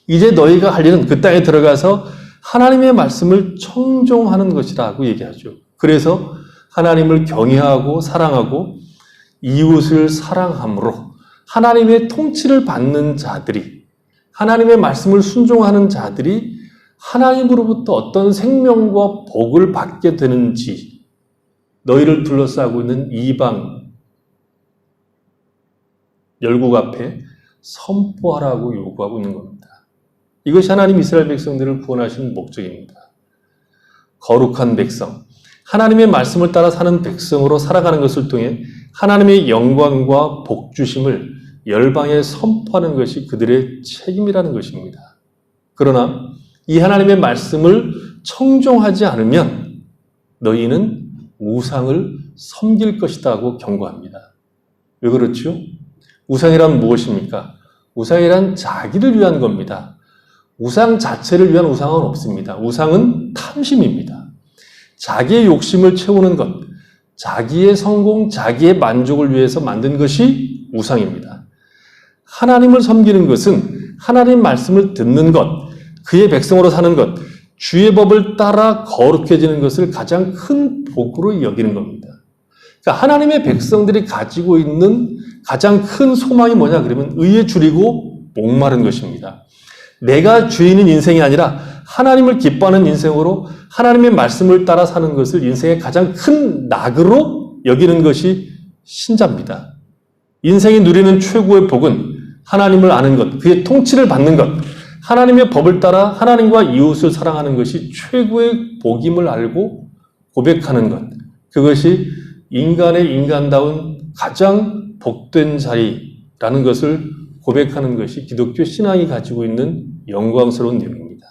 이제 너희가 할 일은 그 땅에 들어가서 하나님의 말씀을 청종하는 것이라고 얘기하죠. 그래서 하나님을 경외하고 사랑하고 이웃을 사랑함으로 하나님의 통치를 받는 자들이, 하나님의 말씀을 순종하는 자들이 하나님으로부터 어떤 생명과 복을 받게 되는지 너희를 둘러싸고 있는 이방 열국 앞에 선포하라고 요구하고 있는 겁니다. 이것이 하나님 이스라엘 백성들을 구원하신 목적입니다. 거룩한 백성, 하나님의 말씀을 따라 사는 백성으로 살아가는 것을 통해 하나님의 영광과 복주심을 열방에 선포하는 것이 그들의 책임이라는 것입니다. 그러나 이 하나님의 말씀을 청종하지 않으면 너희는 우상을 섬길 것이라고 경고합니다. 왜 그렇죠? 우상이란 무엇입니까? 우상이란 자기를 위한 겁니다. 우상 자체를 위한 우상은 없습니다. 우상은 탐심입니다. 자기의 욕심을 채우는 것, 자기의 성공, 자기의 만족을 위해서 만든 것이 우상입니다. 하나님을 섬기는 것은 하나님 말씀을 듣는 것, 그의 백성으로 사는 것, 주의 법을 따라 거룩해지는 것을 가장 큰 복으로 여기는 겁니다. 그러니까 하나님의 백성들이 가지고 있는 가장 큰 소망이 뭐냐 그러면 의에 줄이고 목마른 것입니다. 내가 주인인 인생이 아니라 하나님을 기뻐하는 인생으로 하나님의 말씀을 따라 사는 것을 인생의 가장 큰 낙으로 여기는 것이 신자입니다. 인생이 누리는 최고의 복은 하나님을 아는 것, 그의 통치를 받는 것, 하나님의 법을 따라 하나님과 이웃을 사랑하는 것이 최고의 복임을 알고 고백하는 것, 그것이 인간의 인간다운 가장 복된 자리라는 것을 고백하는 것이 기독교 신앙이 가지고 있는 영광스러운 내용입니다.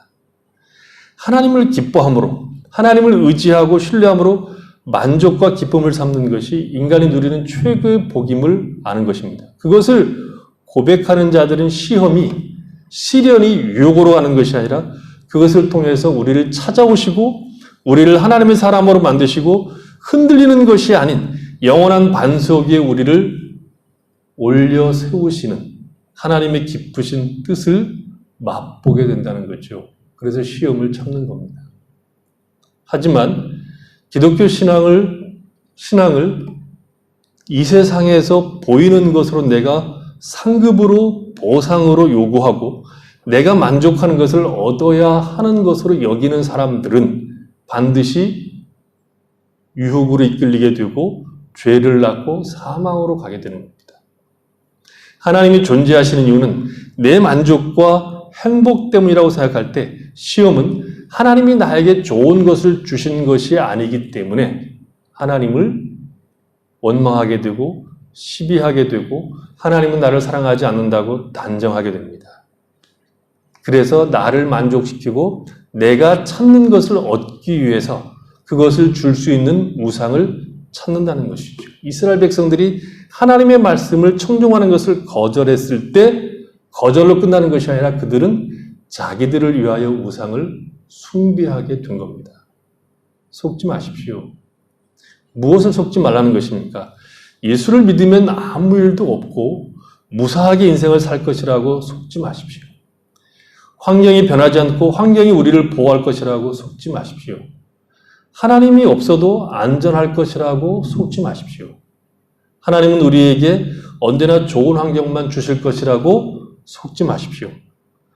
하나님을 기뻐함으로, 하나님을 의지하고 신뢰함으로 만족과 기쁨을 삼는 것이 인간이 누리는 최고의 복임을 아는 것입니다. 그것을 고백하는 자들은 시련이 유혹으로 가는 것이 아니라 그것을 통해서 우리를 찾아오시고 우리를 하나님의 사람으로 만드시고 흔들리는 것이 아닌 영원한 반석 위에 우리를 올려 세우시는 하나님의 기쁘신 뜻을 맛보게 된다는 거죠. 그래서 시험을 참는 겁니다. 하지만 기독교 신앙을 이 세상에서 보이는 것으로 내가 상급으로 보상으로 요구하고 내가 만족하는 것을 얻어야 하는 것으로 여기는 사람들은 반드시 유혹으로 이끌리게 되고 죄를 낳고 사망으로 가게 되는 겁니다. 하나님이 존재하시는 이유는 내 만족과 행복 때문이라고 생각할 때 시험은 하나님이 나에게 좋은 것을 주신 것이 아니기 때문에 하나님을 원망하게 되고 시비하게 되고 하나님은 나를 사랑하지 않는다고 단정하게 됩니다. 그래서 나를 만족시키고 내가 찾는 것을 얻기 위해서 그것을 줄 수 있는 우상을 찾는다는 것이죠. 이스라엘 백성들이 하나님의 말씀을 청종하는 것을 거절했을 때 거절로 끝나는 것이 아니라 그들은 자기들을 위하여 우상을 숭배하게 된 겁니다. 속지 마십시오. 무엇을 속지 말라는 것입니까? 예수를 믿으면 아무 일도 없고 무사하게 인생을 살 것이라고 속지 마십시오. 환경이 변하지 않고 환경이 우리를 보호할 것이라고 속지 마십시오. 하나님이 없어도 안전할 것이라고 속지 마십시오. 하나님은 우리에게 언제나 좋은 환경만 주실 것이라고 속지 마십시오.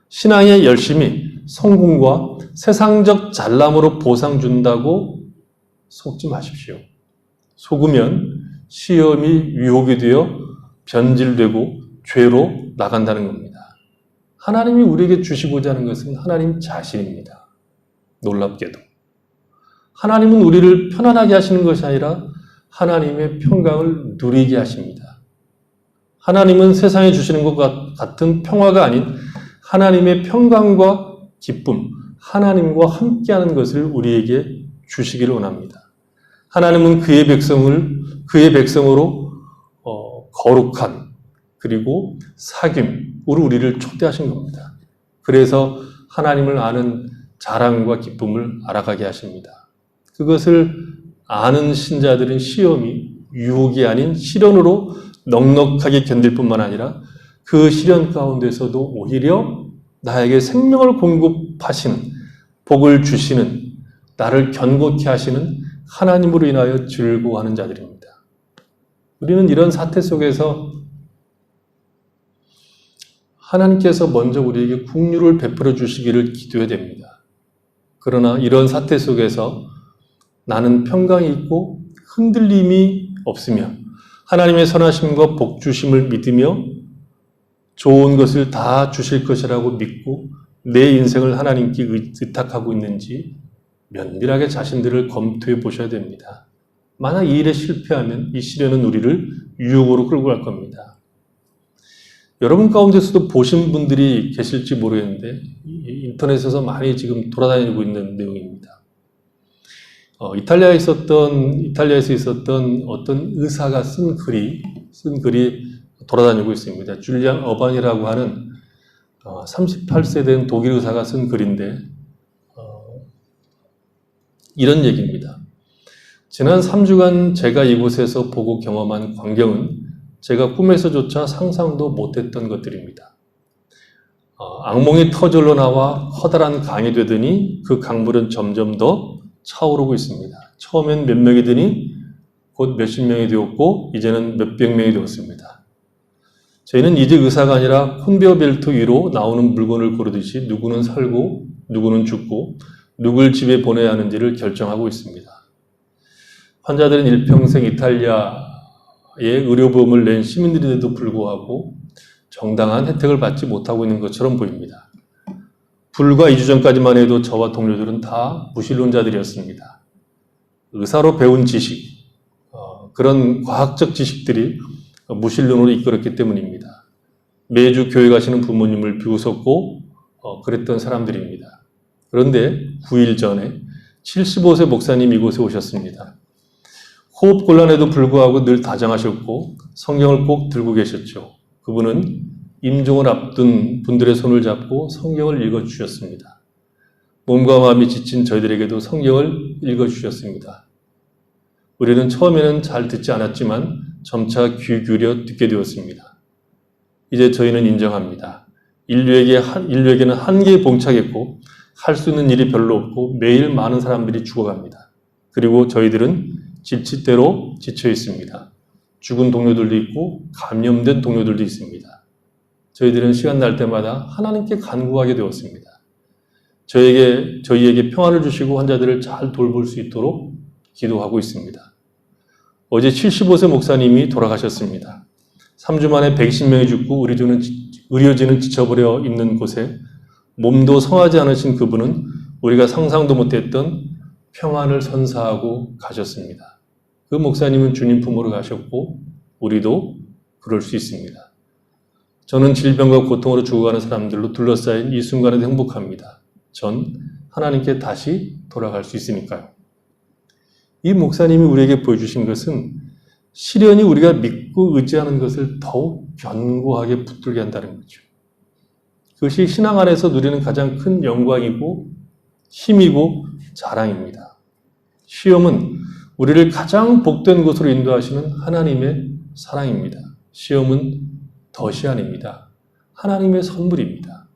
신앙의 열심이 성공과 세상적 잘남으로 보상 준다고 속지 마십시오. 속으면 시험이 유혹이 되어 변질되고 죄로 나간다는 겁니다. 하나님이 우리에게 주시고자 하는 것은 하나님 자신입니다. 놀랍게도. 하나님은 우리를 편안하게 하시는 것이 아니라 하나님의 평강을 누리게 하십니다. 하나님은 세상에 주시는 것 같은 평화가 아닌 하나님의 평강과 기쁨, 하나님과 함께하는 것을 우리에게 주시기를 원합니다. 하나님은 그의 백성으로 거룩한 그리고 사귐으로 우리를 초대하신 겁니다. 그래서 하나님을 아는 자랑과 기쁨을 알아가게 하십니다. 그것을 아는 신자들은 시험이 유혹이 아닌 시련으로 넉넉하게 견딜 뿐만 아니라 그 시련 가운데서도 오히려 나에게 생명을 공급하시는, 복을 주시는, 나를 견고케 하시는 하나님으로 인하여 즐거워하는 자들입니다. 우리는 이런 사태 속에서 하나님께서 먼저 우리에게 긍휼을 베풀어 주시기를 기도해야 됩니다. 그러나 이런 사태 속에서 나는 평강이 있고 흔들림이 없으며 하나님의 선하심과 복 주심을 믿으며 좋은 것을 다 주실 것이라고 믿고 내 인생을 하나님께 의탁하고 있는지 면밀하게 자신들을 검토해 보셔야 됩니다. 만약 이 일에 실패하면 이 시련은 우리를 유혹으로 끌고 갈 겁니다. 여러분 가운데서도 보신 분들이 계실지 모르겠는데 인터넷에서 많이 지금 돌아다니고 있는 내용입니다. 이탈리아에서 있었던 어떤 의사가 쓴 글이 돌아다니고 있습니다. 줄리안 어반이라고 하는 38세 된 독일 의사가 쓴 글인데 이런 얘기입니다. 지난 3주간 제가 이곳에서 보고 경험한 광경은 제가 꿈에서조차 상상도 못했던 것들입니다. 악몽이 터절로 나와 커다란 강이 되더니 그 강물은 점점 더 차오르고 있습니다. 처음엔 몇 명이 되니 곧 몇십 명이 되었고 이제는 몇백 명이 되었습니다. 저희는 이제 의사가 아니라 컨베이어 벨트 위로 나오는 물건을 고르듯이 누구는 살고 누구는 죽고 누굴 집에 보내야 하는지를 결정하고 있습니다. 환자들은 일평생 이탈리아에 의료보험을 낸 시민들인데도 불구하고 정당한 혜택을 받지 못하고 있는 것처럼 보입니다. 불과 2주 전까지만 해도 저와 동료들은 다 무신론자들이었습니다. 의사로 배운 지식, 그런 과학적 지식들이 무신론으로 이끌었기 때문입니다. 매주 교회 가시는 부모님을 비웃었고 그랬던 사람들입니다. 그런데 9일 전에 75세 목사님이 이곳에 오셨습니다. 호흡곤란에도 불구하고 늘 다정하셨고 성경을 꼭 들고 계셨죠. 그분은 임종을 앞둔 분들의 손을 잡고 성경을 읽어주셨습니다. 몸과 마음이 지친 저희들에게도 성경을 읽어주셨습니다. 우리는 처음에는 잘 듣지 않았지만 점차 귀 기울여 듣게 되었습니다. 이제 저희는 인정합니다. 인류에게는 한계에 봉착했고 할 수 있는 일이 별로 없고 매일 많은 사람들이 죽어갑니다. 그리고 저희들은 질치대로 지쳐 있습니다. 죽은 동료들도 있고 감염된 동료들도 있습니다. 저희들은 시간 날 때마다 하나님께 간구하게 되었습니다. 저희에게 평안을 주시고 환자들을 잘 돌볼 수 있도록 기도하고 있습니다. 어제 75세 목사님이 돌아가셨습니다. 3주 만에 110명이 죽고 의료진은 지쳐버려 있는 곳에 몸도 성하지 않으신 그분은 우리가 상상도 못했던 평안을 선사하고 가셨습니다. 그 목사님은 주님 품으로 가셨고 우리도 그럴 수 있습니다. 저는 질병과 고통으로 죽어가는 사람들로 둘러싸인 이 순간에도 행복합니다. 전 하나님께 다시 돌아갈 수 있으니까요. 이 목사님이 우리에게 보여주신 것은 시련이 우리가 믿고 의지하는 것을 더욱 견고하게 붙들게 한다는 거죠. 그것이 신앙 안에서 누리는 가장 큰 영광이고 힘이고 자랑입니다. 시험은 우리를 가장 복된 곳으로 인도하시는 하나님의 사랑입니다. 시험은 덫이 아닙니다. 하나님의 선물입니다.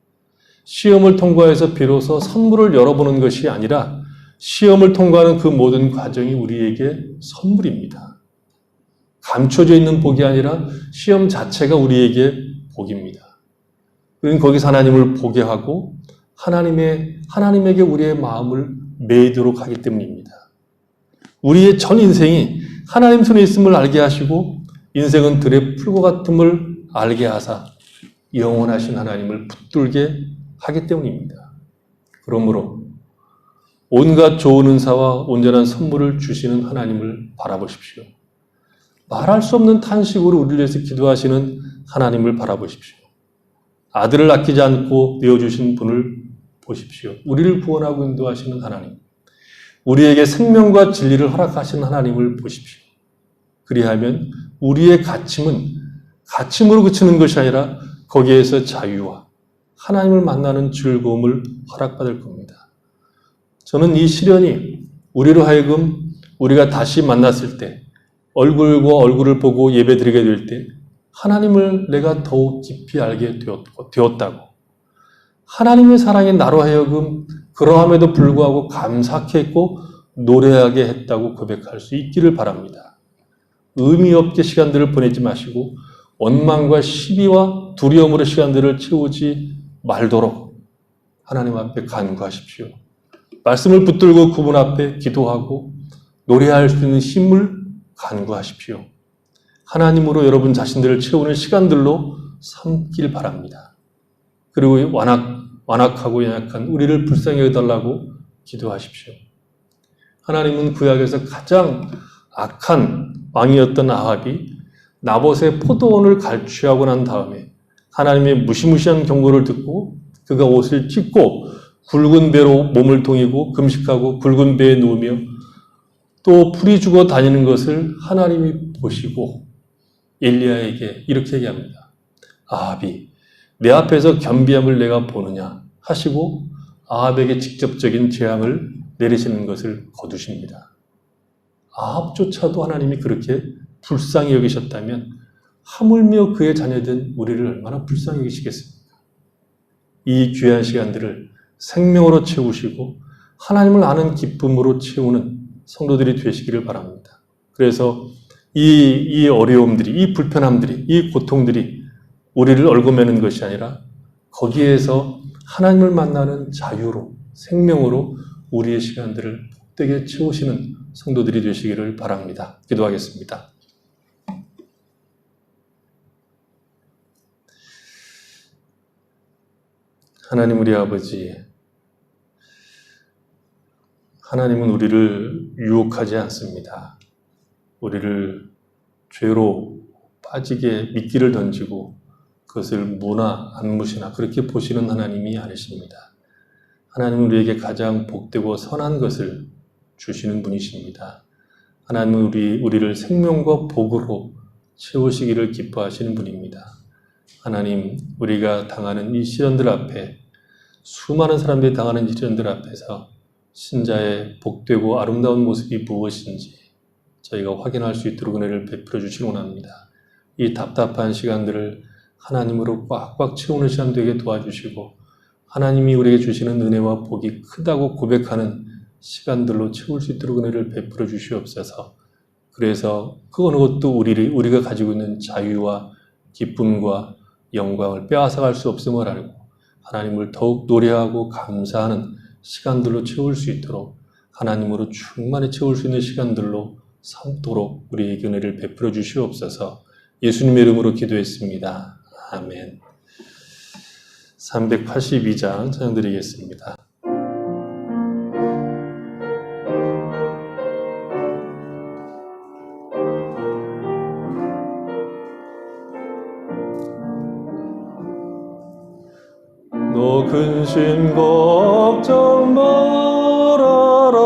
시험을 통과해서 비로소 선물을 열어보는 것이 아니라 시험을 통과하는 그 모든 과정이 우리에게 선물입니다. 감춰져 있는 복이 아니라 시험 자체가 우리에게 복입니다. 우리는 거기서 하나님을 보게 하고 하나님에게 우리의 마음을 매이도록 하기 때문입니다. 우리의 전 인생이 하나님 손에 있음을 알게 하시고 인생은 들의 풀과 같음을 알게 하사 영원하신 하나님을 붙들게 하기 때문입니다. 그러므로 온갖 좋은 은사와 온전한 선물을 주시는 하나님을 바라보십시오. 말할 수 없는 탄식으로 우리를 위해서 기도하시는 하나님을 바라보십시오. 아들을 아끼지 않고 내어주신 분을 보십시오. 우리를 구원하고 인도하시는 하나님, 우리에게 생명과 진리를 허락하시는 하나님을 보십시오. 그리하면 우리의 가침으로 그치는 것이 아니라 거기에서 자유와 하나님을 만나는 즐거움을 허락받을 겁니다. 저는 이 시련이 우리로 하여금 우리가 다시 만났을 때 얼굴과 얼굴을 보고 예배드리게 될 때 하나님을 내가 더욱 깊이 알게 되었다고, 하나님의 사랑이 나로 하여금 그러함에도 불구하고 감사케 했고 노래하게 했다고 고백할 수 있기를 바랍니다. 의미 없게 시간들을 보내지 마시고 원망과 시비와 두려움으로 시간들을 채우지 말도록 하나님 앞에 간구하십시오. 말씀을 붙들고 그분 앞에 기도하고 노래할 수 있는 힘을 간구하십시오. 하나님으로 여러분 자신들을 채우는 시간들로 삼길 바랍니다. 그리고 완악하고 연약한 우리를 불쌍히 여겨달라고 기도하십시오. 하나님은 구약에서 가장 악한 왕이었던 아합이 나봇의 포도원을 갈취하고 난 다음에 하나님의 무시무시한 경고를 듣고 그가 옷을 찢고 굵은 배로 몸을 동이고 금식하고 굵은 배에 누우며 또 풀이 죽어 다니는 것을 하나님이 보시고 엘리야에게 이렇게 얘기합니다. 아합이 내 앞에서 겸비함을 내가 보느냐 하시고 아합에게 직접적인 재앙을 내리시는 것을 거두십니다. 아합조차도 하나님이 그렇게 불쌍히 여기셨다면 하물며 그의 자녀된 우리를 얼마나 불쌍히 여기시겠습니까? 이 귀한 시간들을 생명으로 채우시고 하나님을 아는 기쁨으로 채우는 성도들이 되시기를 바랍니다. 그래서 이 어려움들이, 이 불편함들이, 이 고통들이 우리를 얽어매는 것이 아니라 거기에서 하나님을 만나는 자유로, 생명으로 우리의 시간들을 복되게 채우시는 성도들이 되시기를 바랍니다. 기도하겠습니다. 하나님 우리 아버지, 하나님은 우리를 유혹하지 않습니다. 우리를 죄로 빠지게 미끼를 던지고 그것을 무나 안무시나 그렇게 보시는 하나님이 아니십니다. 하나님은 우리에게 가장 복되고 선한 것을 주시는 분이십니다. 하나님은 우리를 생명과 복으로 채우시기를 기뻐하시는 분입니다. 하나님, 우리가 당하는 이 시련들 앞에, 수많은 사람들이 당하는 시련들 앞에서 신자의 복되고 아름다운 모습이 무엇인지 저희가 확인할 수 있도록 은혜를 베풀어 주시기 원합니다. 이 답답한 시간들을 하나님으로 꽉꽉 채우는 시간 되게 도와주시고 하나님이 우리에게 주시는 은혜와 복이 크다고 고백하는 시간들로 채울 수 있도록 은혜를 베풀어 주시옵소서. 그래서 그 어느 것도 우리가 가지고 있는 자유와 기쁨과 영광을 빼앗아갈 수 없음을 알고 하나님을 더욱 노래하고 감사하는 시간들로 채울 수 있도록 하나님으로 충만히 채울 수 있는 시간들로 삼도록 우리에게 은혜를 베풀어 주시옵소서. 예수님의 이름으로 기도했습니다. 아멘. 382장 찬양드리겠습니다. 너 근심 걱정 말아라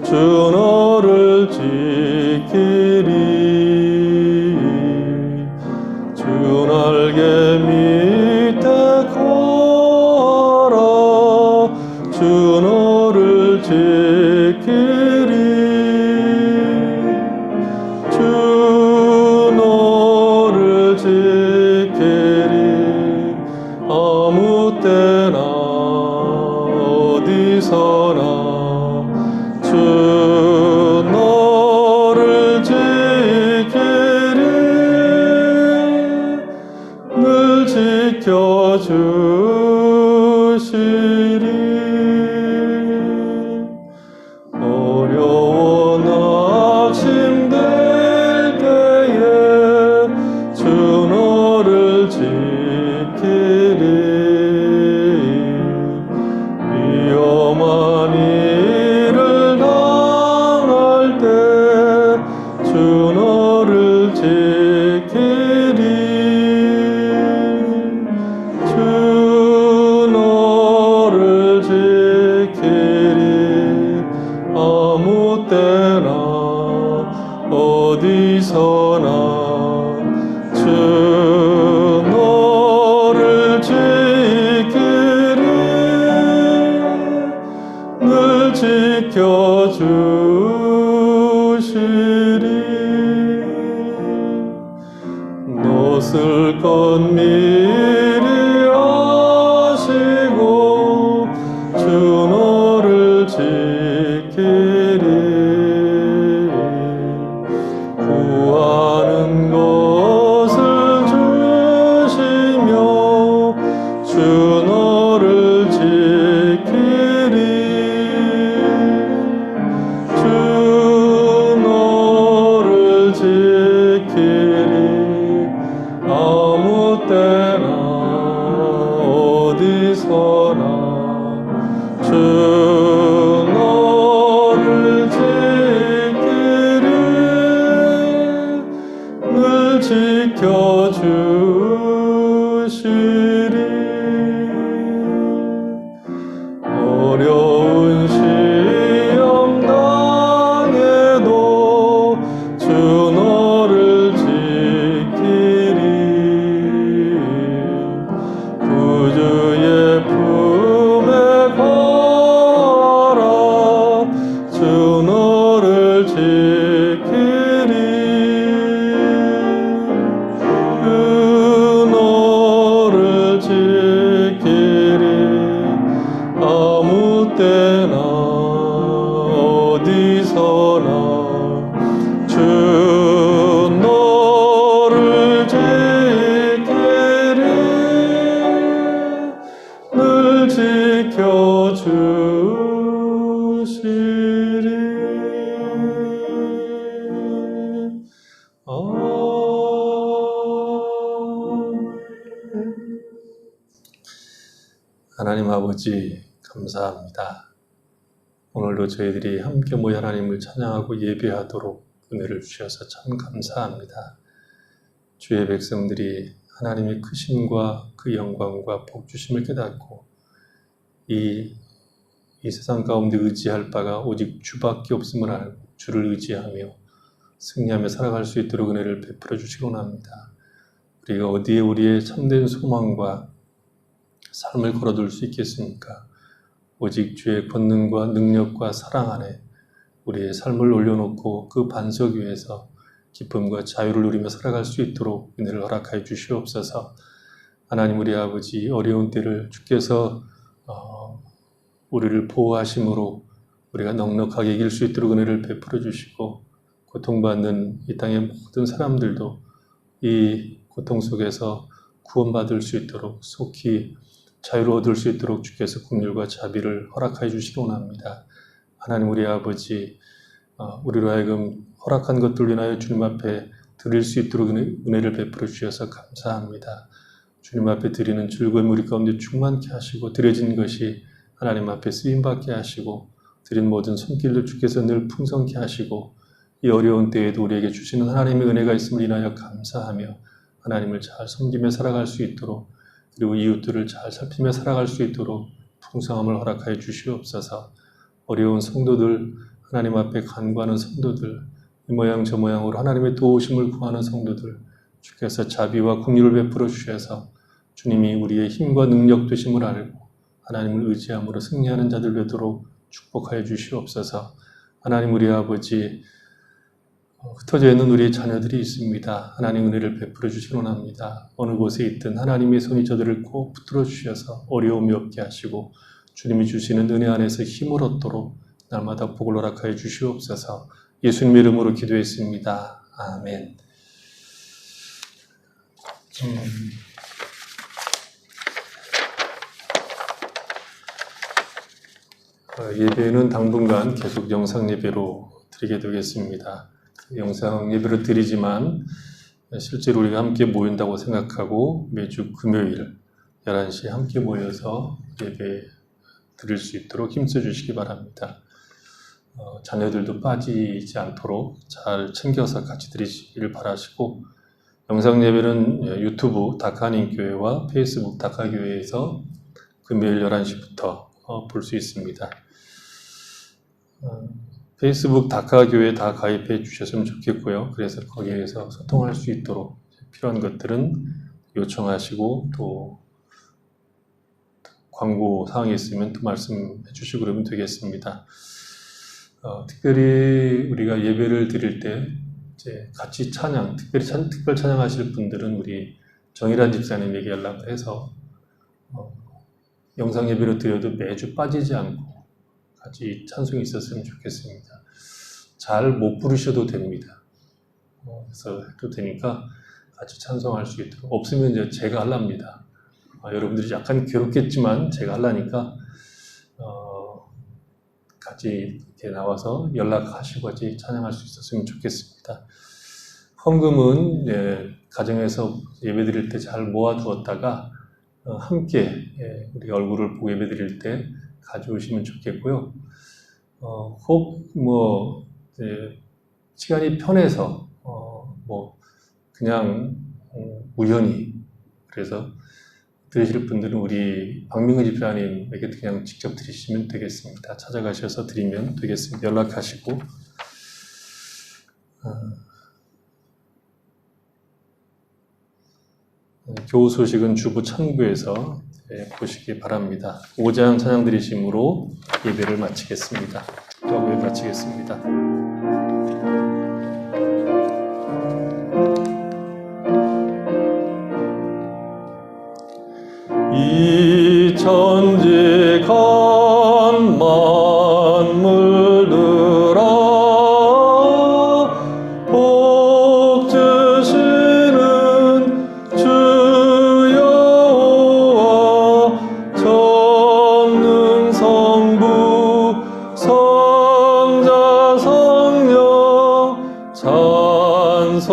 주 너를 지키리 주 날개 밑에 거하라 주 너를 지키리 주 너를 지키리 아무 때나 어디서나 주 너를 지키리 늘 지켜주시리 어려워 낙심될 때에 주 너를 지키리 위험한 주 너를 지키리 늘 지켜주시리 어려운 시험 당해도 주 너를 지키리 구주의 품에 가라 주 너를 지키리 주 너를 지키리 아무 때나 어디서나 주 너를 지키리 늘 지켜주시리 하나님 아버지 감사합니다. 오늘도 저희들이 함께 모여 하나님을 찬양하고 예배하도록 은혜를 주셔서 참 감사합니다. 주의 백성들이 하나님의 크심과 그 영광과 복주심을 깨닫고 이 세상 가운데 의지할 바가 오직 주밖에 없음을 알고 주를 의지하며 승리하며 살아갈 수 있도록 은혜를 베풀어 주시곤 합니다. 우리가 어디에 우리의 참된 소망과 삶을 걸어둘 수 있겠습니까? 오직 주의 권능과 능력과 사랑 안에 우리의 삶을 올려놓고 그 반석 위에서 기쁨과 자유를 누리며 살아갈 수 있도록 은혜를 허락하여 주시옵소서. 하나님 우리 아버지 어려운 때를 주께서 우리를 보호하심으로 우리가 넉넉하게 이길 수 있도록 은혜를 베풀어 주시고 고통받는 이 땅의 모든 사람들도 이 고통 속에서 구원받을 수 있도록 속히 자유를 얻을 수 있도록 주께서 긍휼과 자비를 허락하여 주시기 원합니다. 하나님 우리 아버지 우리로 하여금 허락한 것들로 인하여 주님 앞에 드릴 수 있도록 은혜를 베풀어 주셔서 감사합니다. 주님 앞에 드리는 즐거움 우리 가운데 충만케 하시고 드려진 것이 하나님 앞에 쓰임받게 하시고 드린 모든 손길도 주께서 늘 풍성케 하시고 이 어려운 때에도 우리에게 주시는 하나님의 은혜가 있음을 인하여 감사하며 하나님을 잘 섬기며 살아갈 수 있도록 그리고 이웃들을 잘 살피며 살아갈 수 있도록 풍성함을 허락하여 주시옵소서. 어려운 성도들, 하나님 앞에 간구하는 성도들, 이 모양 저 모양으로 하나님의 도우심을 구하는 성도들, 주께서 자비와 긍휼을 베풀어 주셔서 주님이 우리의 힘과 능력 되심을 알고 하나님을 의지함으로 승리하는 자들 되도록 축복하여 주시옵소서. 하나님 우리 아버지 흩어져 있는 우리의 자녀들이 있습니다. 하나님 은혜를 베풀어 주시기 원합니다. 어느 곳에 있든 하나님의 손이 저들을 꼭 붙들어 주셔서 어려움이 없게 하시고 주님이 주시는 은혜 안에서 힘을 얻도록 날마다 복을 허락하여 주시옵소서. 예수님의 이름으로 기도했습니다. 아멘. 예배는 당분간 계속 영상 예배로 드리게 되겠습니다. 영상 예배를 드리지만 실제로 우리가 함께 모인다고 생각하고 매주 금요일 11시에 함께 모여서 예배 드릴 수 있도록 힘써 주시기 바랍니다. 자녀들도 빠지지 않도록 잘 챙겨서 같이 드리시기를 바라시고 영상 예배는 유튜브 다카님교회와 페이스북 다카교회에서 금요일 11시부터 볼 수 있습니다. 페이스북 다카교회 다 가입해 주셨으면 좋겠고요. 그래서 거기에서 소통할 수 있도록 필요한 것들은 요청하시고 또 광고 사항이 있으면 또 말씀해 주시고 그러면 되겠습니다. 특별히 우리가 예배를 드릴 때 이제 같이 찬양, 특별 찬양하실 분들은 우리 정일환 집사님에게 연락을 해서 영상 예배로 드려도 매주 빠지지 않고 같이 찬송이 있었으면 좋겠습니다. 잘 못 부르셔도 됩니다. 그래서 해도 되니까 같이 찬송할 수 있도록. 없으면 이제 제가 하랍니다. 여러분들이 약간 괴롭겠지만 제가 하려니까 같이 이렇게 나와서 연락하시고 같이 찬양할 수 있었으면 좋겠습니다. 헌금은 가정에서 예배 드릴 때 잘 모아두었다가 함께 우리 얼굴을 보고 예배드릴 때 가져오시면 좋겠고요. 혹 시간이 편해서 그냥 우연히 그래서 드리실 분들은 우리 박명근 집사님에게 그냥 직접 드리시면 되겠습니다. 찾아가셔서 드리면 되겠습니다. 연락하시고 교우 소식은 주부 천부에서 보시기 바랍니다. 5장 찬양 드리심으로 예배를 마치겠습니다. 기도하고 예배 마치겠습니다. 이 천지간 만물들아 복 주시는 주 여호와 전능 성부 성자 성령 찬송하고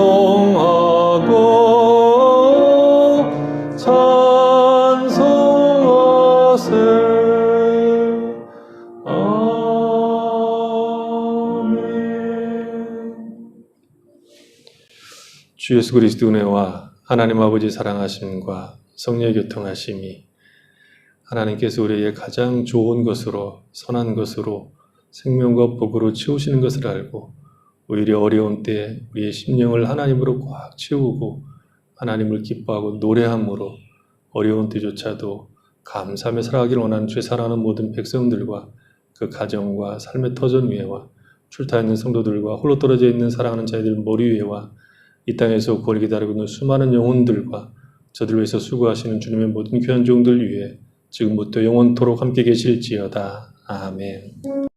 주 예수 그리스도 은혜와 하나님 아버지 사랑하심과 성령의 교통하심이 하나님께서 우리에게 가장 좋은 것으로 선한 것으로 생명과 복으로 채우시는 것을 알고 오히려 어려운 때에 우리의 심령을 하나님으로 꽉 채우고 하나님을 기뻐하고 노래함으로 어려운 때조차도 감사하며 살아가기를 원하는 죄 사랑하는 모든 백성들과 그 가정과 삶의 터전 위에와 출타 있는 성도들과 홀로 떨어져 있는 사랑하는 자들 머리 위에와 이 땅에서 구원을 기다리고 있는 수많은 영혼들과 저들을 위해서 수고하시는 주님의 모든 귀한 종들 위에 지금부터 영원토록 함께 계실지어다. 아멘.